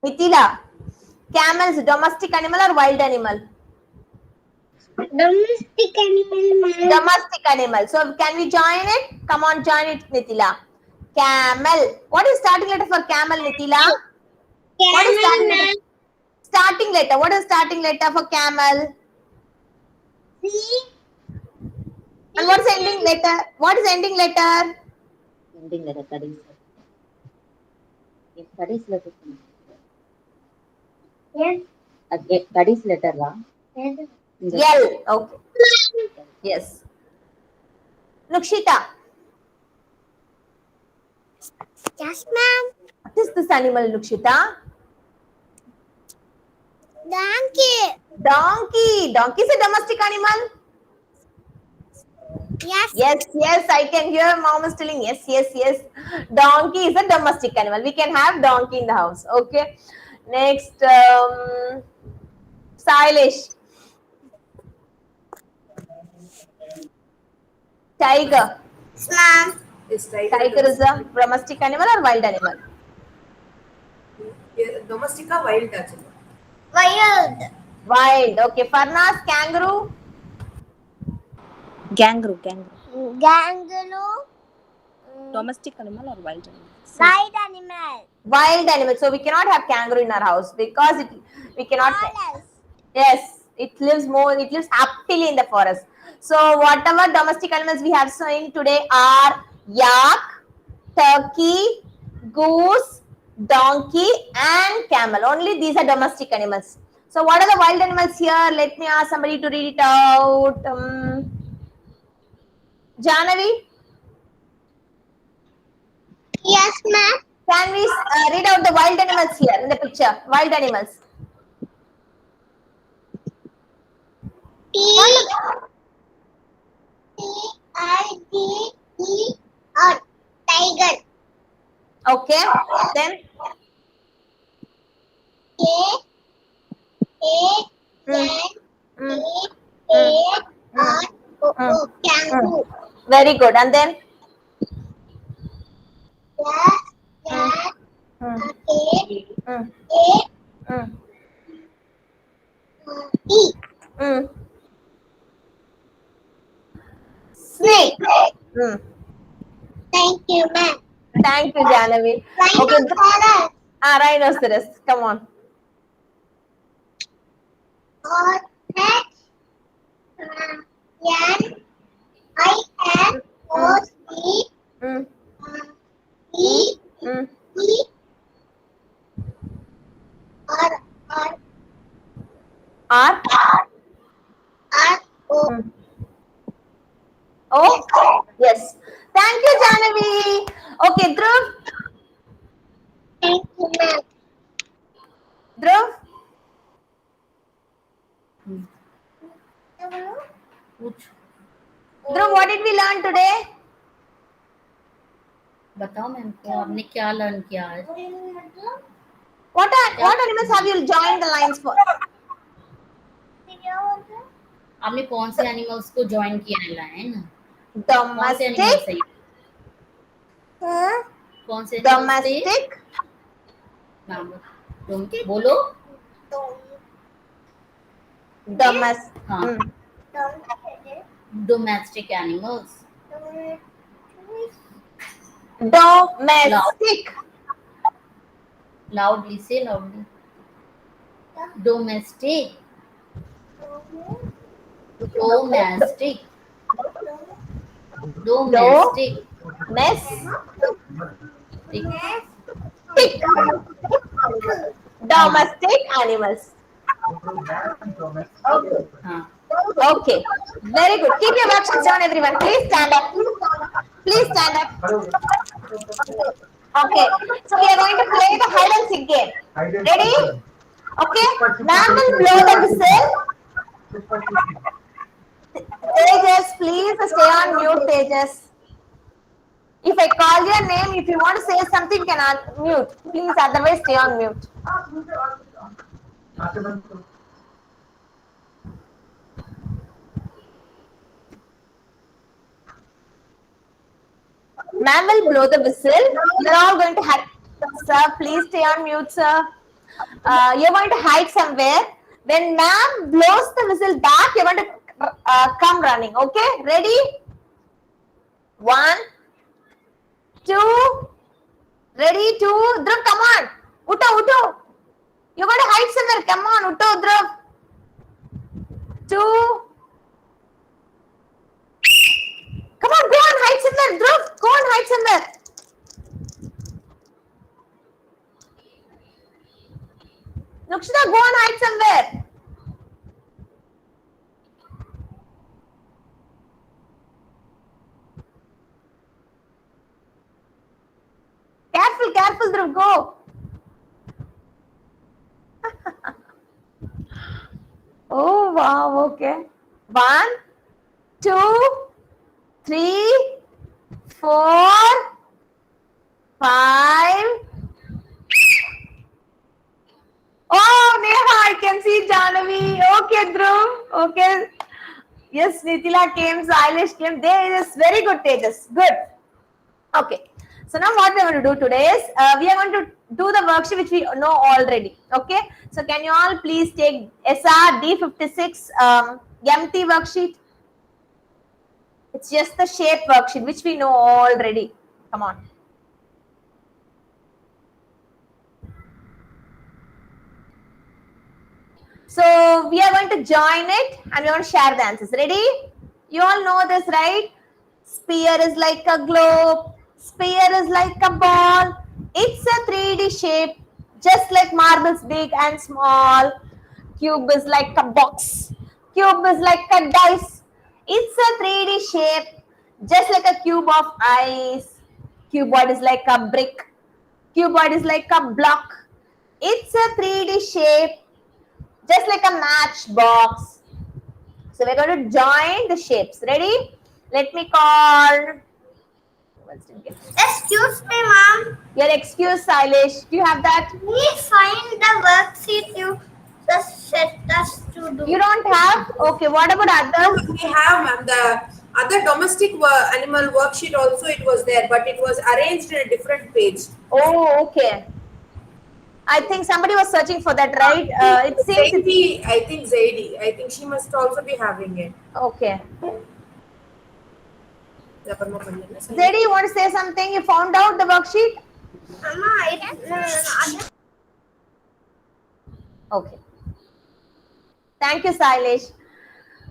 Mithila, camel is domestic animal or wild animal? Domestic animal, ma'am. Domestic animal. So can we join it? Come on, join it, Nithila. Camel. What is starting letter for camel, Nithila? What is starting Camel, letter? Starting letter. What is starting letter for camel? C. And what is ending letter? What is ending letter? Ending letter studies. Yes, studies letter. Yes. Again, studies letter, la. L. Okay. Yes. Nukshita. Yes, ma'am. What is this animal, Nukshita? Donkey. Donkey. Donkey is a domestic animal? Yes. Yes, yes, I can hear mom is telling yes, yes, yes. Donkey is a domestic animal. We can have donkey in the house. Okay. Next, Sailesh. Tiger. Yes, ma'am. Is tiger. Tiger is a domestic animal or wild animal? Domestica wild actually. Wild. Wild. Okay. Farnas, kangaroo. Kangaroo. Kangaroo. Domestic animal or wild animal? Wild animal. Wild animal. So we cannot have kangaroo in our house because we cannot. Forest. Yes, it lives happily in the forest. So whatever domestic animals we have seen today are yak, turkey, goose, donkey, and camel. Only these are domestic animals. So what are the wild animals here? Let me ask somebody to read it out. Janavi, Yes, ma'am. can we read out the wild animals here in the picture? Wild animals. T-I-G-E-R. Tiger. Okay. Then K-A-N-A-R-O-O. Kangaroo. very good. And then E. Snake. Thank you, ma'am. Thank you, Janavi. Okay. Rhinoceros. Rhinoceros. Come on. R. Oh, yes. Thank you, Janavi. Okay, Dhruv. Thank you, ma'am. Dhruv. पूछ Dhruv, what did we learn today? बताओ ma'am को आपने क्या learn किया आज What animals have you joined the lines for? आपने कौन से एनिमल्स को ज्वाइन किया है लाइन? कौन से एनिमल्स Domestic, है ये? कौन से animals थे? domestic, नाम तुम बोलो. domestic. हाँ. Domestic animals. Domestic. Loudly, say loudly. Domestic. Domestic. Domestic. Domestic animals. हाँ. Okay, very good. Keep your worksheets down, everyone. Please stand up. Please stand up. Okay, so we are going to play the hide and seek game. Ready? Okay, ma'am will blow the whistle. Tejas, please stay on mute, Tejas. If I call your name, if you want to say something, you can unmute. Please, otherwise stay on mute. Ma'am will blow the whistle. You're all going to hide. Sir, please stay on mute, sir. You're going to hide somewhere. When ma'am blows the whistle back, you're going to come running. Okay? Ready? 1, 2. Ready? 2. Dhruv, come on. Utto. You're going to hide somewhere. Come on, Utto, Dhruv. 2. Come on, go and hide somewhere, Dhruv. Go and hide somewhere. Nukshita, go and hide somewhere. Careful, Dhruv, go. Oh, wow, okay. 1, 2, 3, 4, 5. Oh, Neha, I can see Jahnavi. Okay, Dhruv. Okay. Yes, Nitila came, Eilish came. There is very good, Tejas. Good. Okay. So now what we are going to do today is, we are going to do the worksheet which we know already. Okay. So can you all please take SR D56 empty worksheet? It's just the shape worksheet which we know already. Come on. So we are going to join it and we are going to share the answers. Ready? You all know this, right? Sphere is like a globe. Sphere is like a ball. It's a 3D shape, just like marbles big and small. Cube is like a box. Cube is like a dice. It's a 3D shape, just like a cube of ice. Cuboid is like a brick. Cuboid is like a block. It's a 3D shape, just like a matchbox. So we're going to join the shapes. Ready? Let me call. Excuse me, ma'am. Your excuse, Eilish. Do you have that? Please find the worksheet you just set us to do. You don't have? Okay. What about others? We have, ma'am, the other domestic animal worksheet also it was there, but it was arranged in a different page. Oh, okay. I think somebody was searching for that, right? It seems. Zaidi, I think Zaidi. I think she must also be having it. Okay. Zaidi, you want to say something? You found out the worksheet? Okay. Thank you, Sailesh.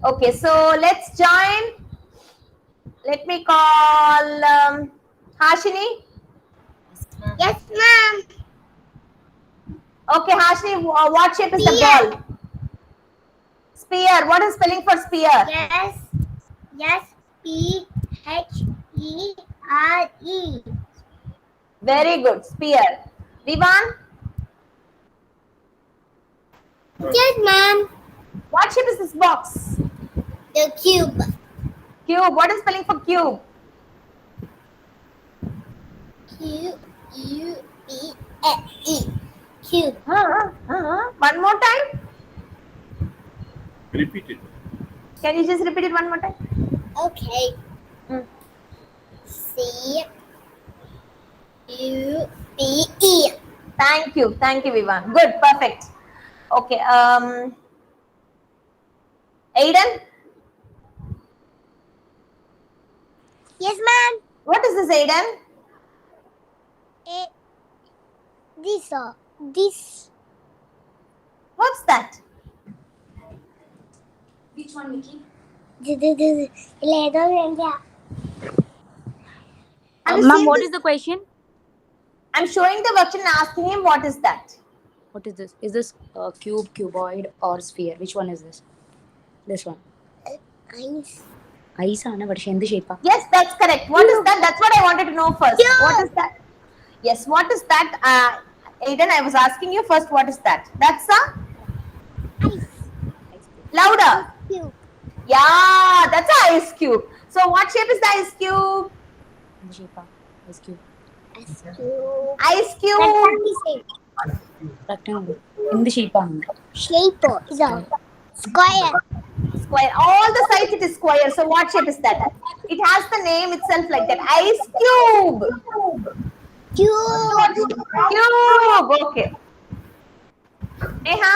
Okay, so let's join. Let me call Hashini. Yes, ma'am. Okay, Hashini, what shape is the Sphere. ball? Sphere. What is spelling for sphere? Yes, P-H-E-R-E. Very good. Sphere. Vivan, Yes, ma'am. what shape is this box? The cube. Cube. What is spelling for cube? Q-U-B-E. cube. One more time. Repeat it. Can you just repeat it one more time? Okay. Hmm. C U B E. Thank you, Vivan. Good, perfect. Okay. Aiden, Yes, ma'am. what is this, Aiden? This. What's that? Which one, Nikki? Have you Ma'am, seen what this? is the question? I'm showing the worksheet and asking him what is that. What is this? Is this cube, cuboid, or sphere? Which one is this? This one. Ice. Ice, Anna, but she shape. Yes, that's correct. What is that? That's what I wanted to know first. What is that? Yes, what is that? Aiden, I was asking you first, what is that? That's a louder. Cube. Yeah, that's an ice cube. So what shape is the ice cube? Ice cube. Ice cube. Rectangle. In the shape. Shape is a square. Square. All the sides it is square. So what shape is that? It has the name itself like that. Ice cube. Cube. Okay. Neha.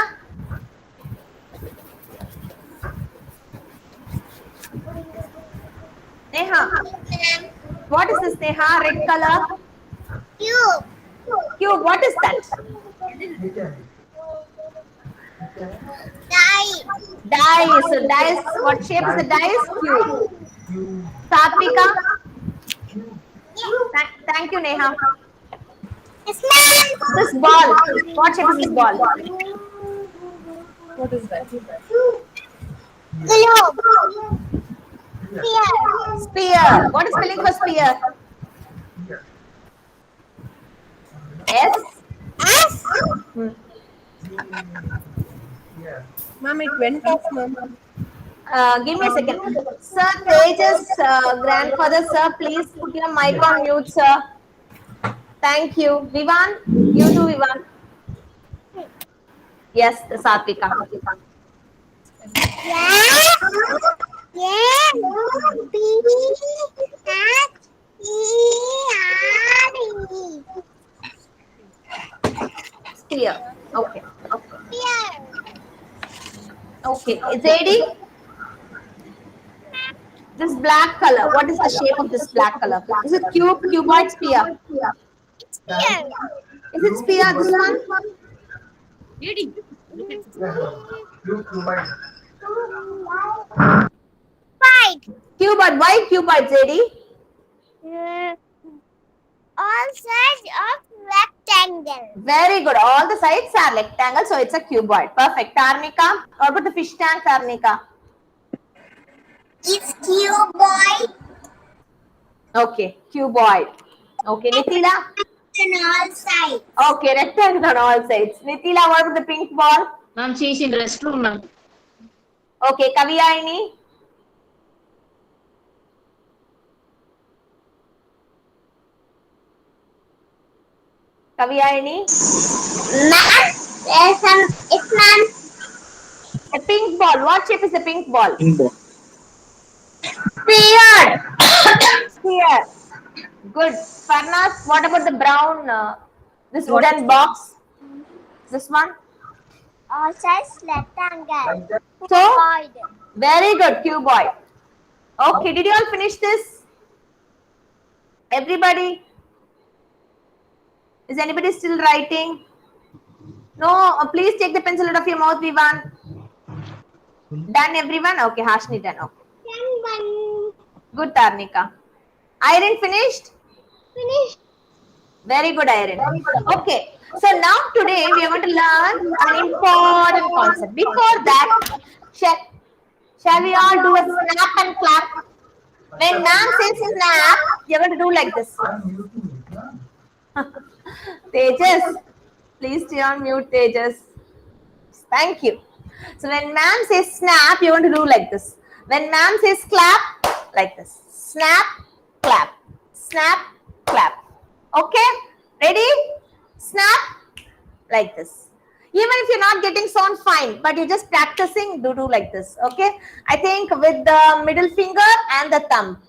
Neha. What is this, Neha? Red color. Cube. Cube. What is that? Die. So dice. What shape is the dice? Cube. Satvika. Thank you, Neha. Yes, ma'am. This ball. What shape is this ball? What is that? Globe. Sphere. What is spelling for sphere? S. S. Ma'am, it went off, ma'am. Give me a second. Sir, Tejas, grandfather, sir, please put your mic on mute, sir. Thank you. Vivan, you too, Vivan. Yes, Satvika. Sphere. Okay. Okay. ZD? This black color. What is the shape of this black color? Is it cube, cuboid, sphere? Is it sphere? This one? Cuboid. Why cuboid, ZD? All sides of rectangle. Very good. All the sides are rectangle, so it's a cuboid. Perfect. Tarnika, what about the fish tank, Tarnika? It's cuboid. Okay, cuboid. Okay, Nitila? On all sides. Okay, rectangle on all sides. Nitila, what about the pink ball? Ma'am, she is in restroom, ma'am. Okay, Kaviyaini? Kaviyaini? Ma'am, it's ma'am. A pink ball. What shape is the pink ball? Pink ball. Sphere. Sphere. Good. Farnas, what about the brown, this wooden box? This one? All sides rectangle. So, Cuboid. very good, cuboid. Okay, did you all finish this? Everybody? Is anybody still writing? No, please take the pencil out of your mouth, Vivan. Done, everyone? Okay, Hashni done. Okay. Good, Tarnika. Irene finished? Finished. Very good, Irene. Okay, so now today we are going to learn an important concept. Before that, shall we all do a snap and clap? When ma'am says snap, you're going to do like this. Tejas, please stay on mute, Tejas. Thank you. So when ma'am says snap, you're going to do like this. When ma'am says clap, like this. Snap, clap. Snap, clap. Okay? Ready? Snap, like this. Even if you're not getting sound, fine, but you're just practicing, do like this, okay? I think with the middle finger and the thumb,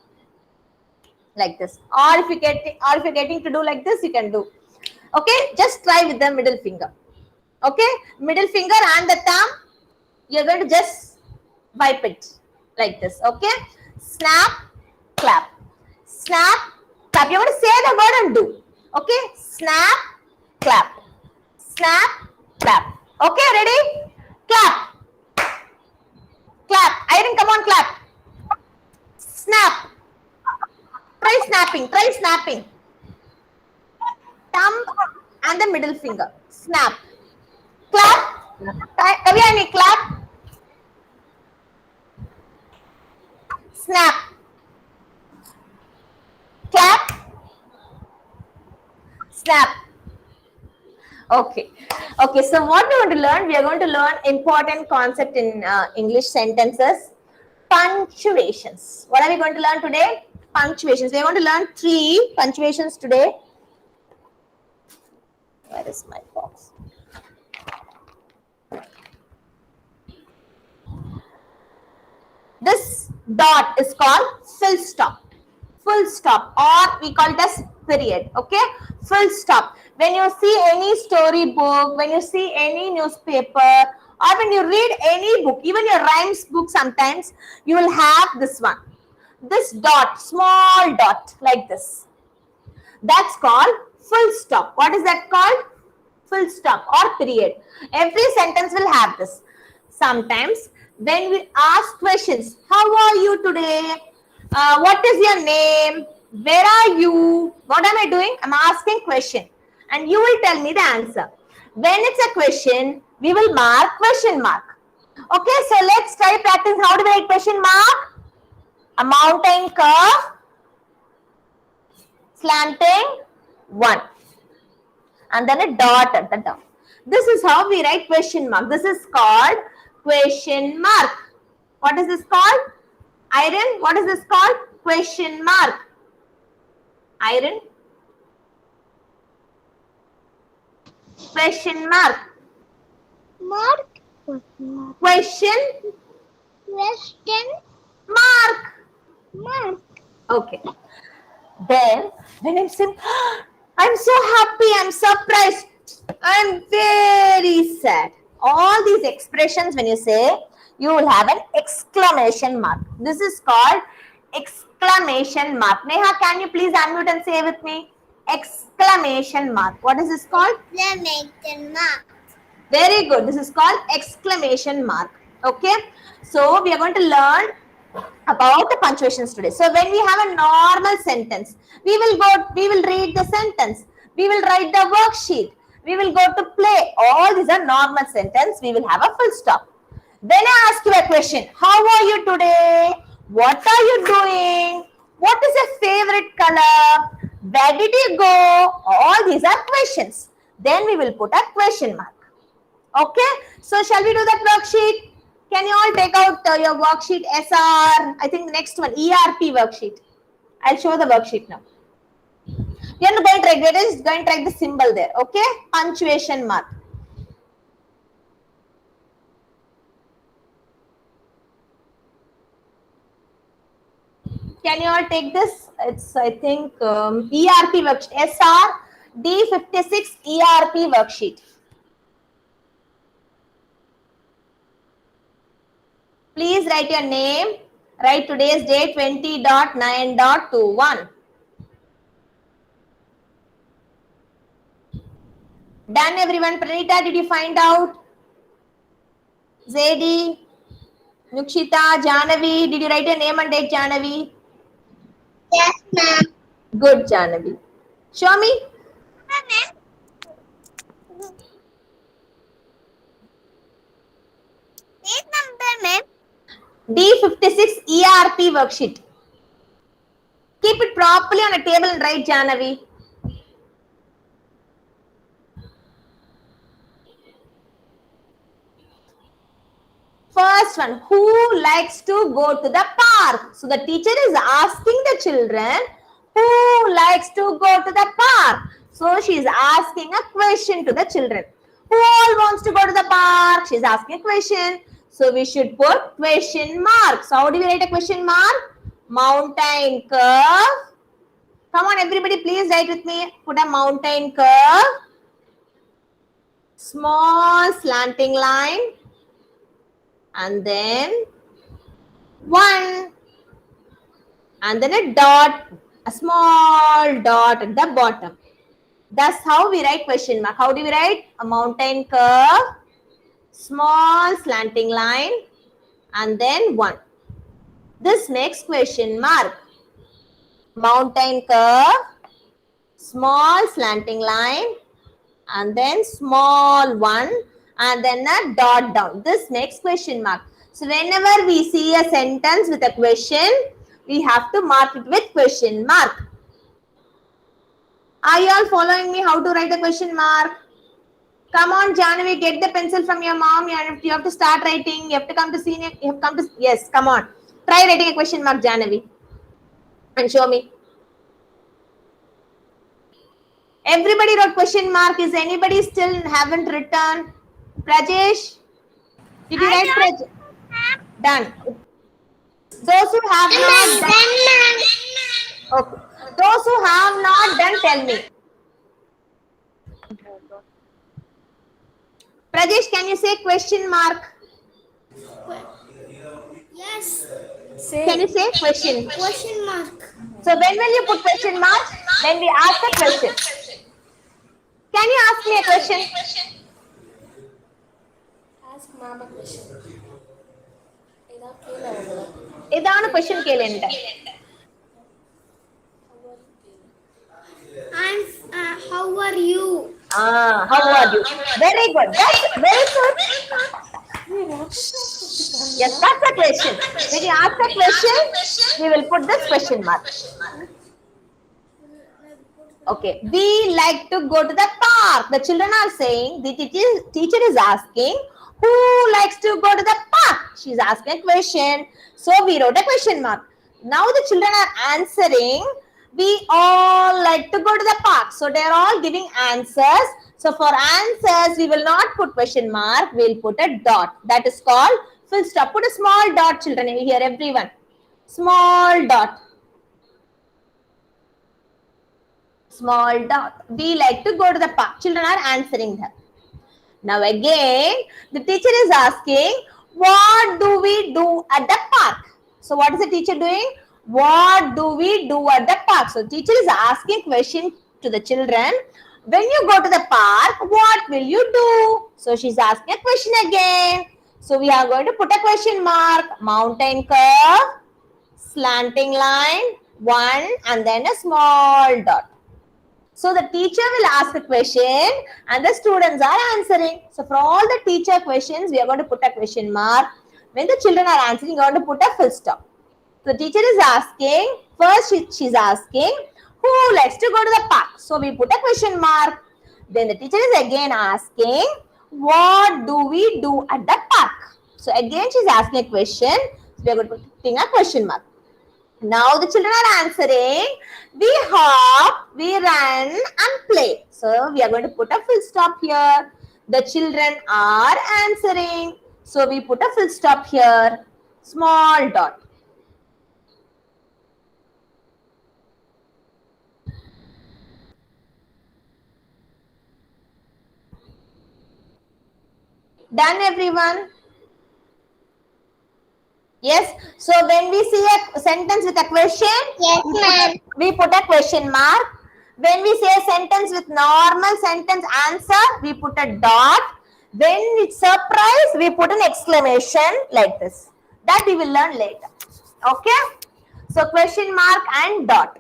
like this. Or if you're getting to do like this, you can do. Okay, just try with the middle finger. Okay, middle finger and the thumb, you're going to just wipe it like this. Okay, snap, clap, snap, clap. You're going to say the word and do. Okay, snap, clap, snap, clap. Okay, ready? Clap, clap. Irene, come on, clap. Snap. Try snapping. Try snapping. Thumb and the middle finger. Snap. Clap. Kavyani, clap. Snap. Clap. Snap. Okay. Okay. So what we want to learn? We are going to learn important concept in English sentences. Punctuations. What are we going to learn today? Punctuations. We are going to learn 3 punctuations today. Where is my box? This dot is called full stop. Full stop, or we call it as period. Okay, full stop. When you see any storybook, when you see any newspaper, or when you read any book, even your rhymes book, sometimes you will have this one. This dot, small dot, like this. That's called full stop. What is that called? Full stop or period. Every sentence will have this. Sometimes when we ask questions, how are you today? What is your name? Where are you? What am I doing? I'm asking question. And you will tell me the answer. When it's a question, we will mark question mark. Okay, so let's try practice. How do we write question mark? A mountain curve, slanting 1, and then a dot at the top. This is how we write question mark. This is called question mark. What is this called? Irene, what is this called? Question mark. Irene? Question mark. Mark. Question Question mark. mark. Okay. Then, when I'm saying, I'm so happy, I'm surprised, I'm very sad. All these expressions, when you say, you will have an exclamation mark. This is called exclamation mark. Neha, can you please unmute and say with me? Exclamation mark. What is this called? Exclamation mark. Very good. This is called exclamation mark. Okay. So, we are going to learn about the punctuations today. So when we have a normal sentence, we will read the sentence, we will write the worksheet, we will go to play. All these are normal sentence. We will have a full stop. Then I ask you a question. How are you today? What are you doing? What is your favorite color? Where did you go? All these are questions. Then we will put a question mark. Okay. So shall we do that worksheet? Can you all take out your worksheet SR? I think the next one, ERP worksheet. I'll show the worksheet now. We are not going to write, we're just going to write the symbol there. Okay? Punctuation mark. Can you all take this? It's, I think, ERP worksheet. SR D56 ERP worksheet. Please write your name. Write today's date 20.9.21. Done everyone. Pranita, did you find out? Zedi, Nukshita, Janavi, did you write your name and date, Janavi? Yes, ma'am. Good, Janavi. Show me. Page number, ma'am. D56 ERP worksheet. Keep it properly on a table and write, Janavi. First one, who likes to go to the park? So the teacher is asking the children, who likes to go to the park? So she is asking a question to the children. Who all wants to go to the park? She's asking a question. So we should put question mark. So how do we write a question mark? Mountain curve. Come on, everybody, please write with me. Put a mountain curve. Small slanting line. And then 1. And then a dot. A small dot at the bottom. That's how we write question mark. How do we write? A mountain curve. Small slanting line. And then 1. This makes question mark. Mountain curve, small slanting line, and then small 1, and then a dot down. This makes question mark. So whenever we see a sentence with a question, we have to mark it with question mark. Are you all following me how to write a question mark? Come on, Janavi, get the pencil from your mom. You have to start writing. You have to come to senior. You have come to, yes, come on. Try writing a question mark, Janavi. And show me. Everybody wrote question mark. Is anybody still haven't written? Prajesh? Did you write Prajesh? Done. Those who have not done. Okay. Those who have not done, tell me. Prajesh, can you say question mark? Yes. Can you say question? Question mark. So when will you put question mark? When we ask a question. Can you ask me a question? Ask mom a question. Idana question kelenta. How are you? How are you? Very good. That's very good. Yes, that's a question. When you ask a question, we will put this question mark. Okay. We like to go to the park. The children are saying, the teacher is asking, who likes to go to the park? She's asking a question. So we wrote a question mark. Now the children are answering, we all like to go to the park. So they are all giving answers. So for answers, we will not put question mark. We'll put a dot. That is called full stop. Put a small dot, children. Here, everyone. Small dot. Small dot. We like to go to the park. Children are answering her. Now again, the teacher is asking, what do we do at the park? So what is the teacher doing? What do we do at the park? So teacher is asking question to the children. When you go to the park, what will you do? So she's asking a question again. So we are going to put a question mark. Mountain curve, slanting line, 1, and then a small dot. So the teacher will ask a question and the students are answering. So for all the teacher questions, we are going to put a question mark. When the children are answering, you are going to put a full stop. The teacher is asking, first she's asking, who likes to go to the park? So we put a question mark. Then the teacher is again asking, what do we do at the park? So again she's asking a question. So we are going to put a question mark. Now the children are answering, we hop, we run and play. So we are going to put a full stop here. The children are answering. So we put a full stop here. Small dot. Done, everyone? Yes. So when we see a sentence with a question, Yes, we put a question mark. When we say a sentence with normal sentence answer, we put a dot. When it's surprise, we put an exclamation like this. That we will learn later. Okay. So question mark and dot.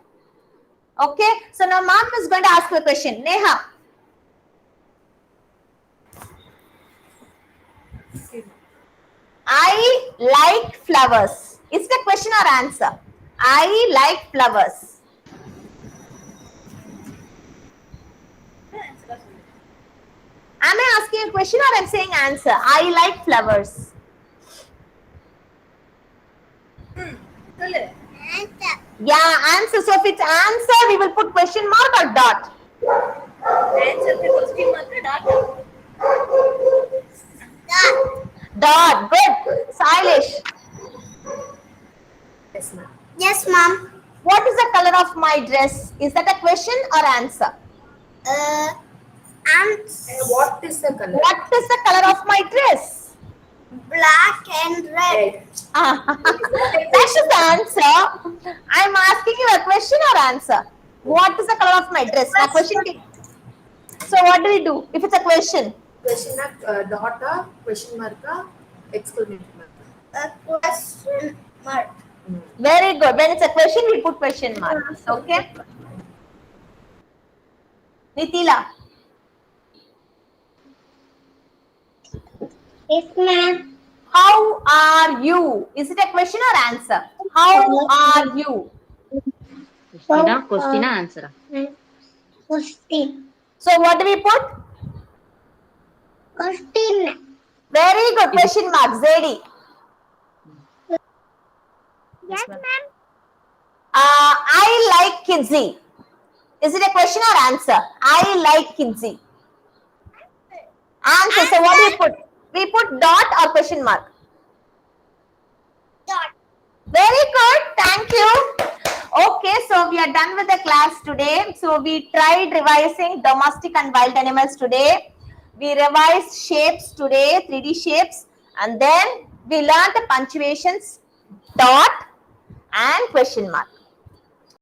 Okay. So now mom is going to ask you a question. Neha. I like flowers. Is it a question or answer? I like flowers. Am I asking a question or I'm saying answer? I like flowers. Answer. Yeah, answer. So if it's answer, we will put question mark or dot. Answer the question mark or dot. Dot. Good. Silesh. Yes, ma'am. Yes, ma'am. What is the color of my dress? Is that a question or answer? And What is the color? What is the color of my dress? black and red. Red. That is the answer. I'm asking you a question or answer. What is the color of my dress? A question. So what do we do if it's a question? Question mark, dot, question mark, exclamation mark. A question mark. Very good. When it's a question, we put question mark. Okay. Nitila. Yes, ma'am. How are you? Is it a question or answer? How are you? Question answer. Question. So what do we put? Question. Very good. Question mark. Zedi. Yes, ma'am. I like Kinsey. Is it a question or answer? I like Kinsey. Answer. So what do we put? We put dot or question mark? Dot. Very good. Thank you. Okay, so we are done with the class today. So we tried revising domestic and wild animals today. We revised shapes today, 3D shapes. And then we learned the punctuations, dot and question mark.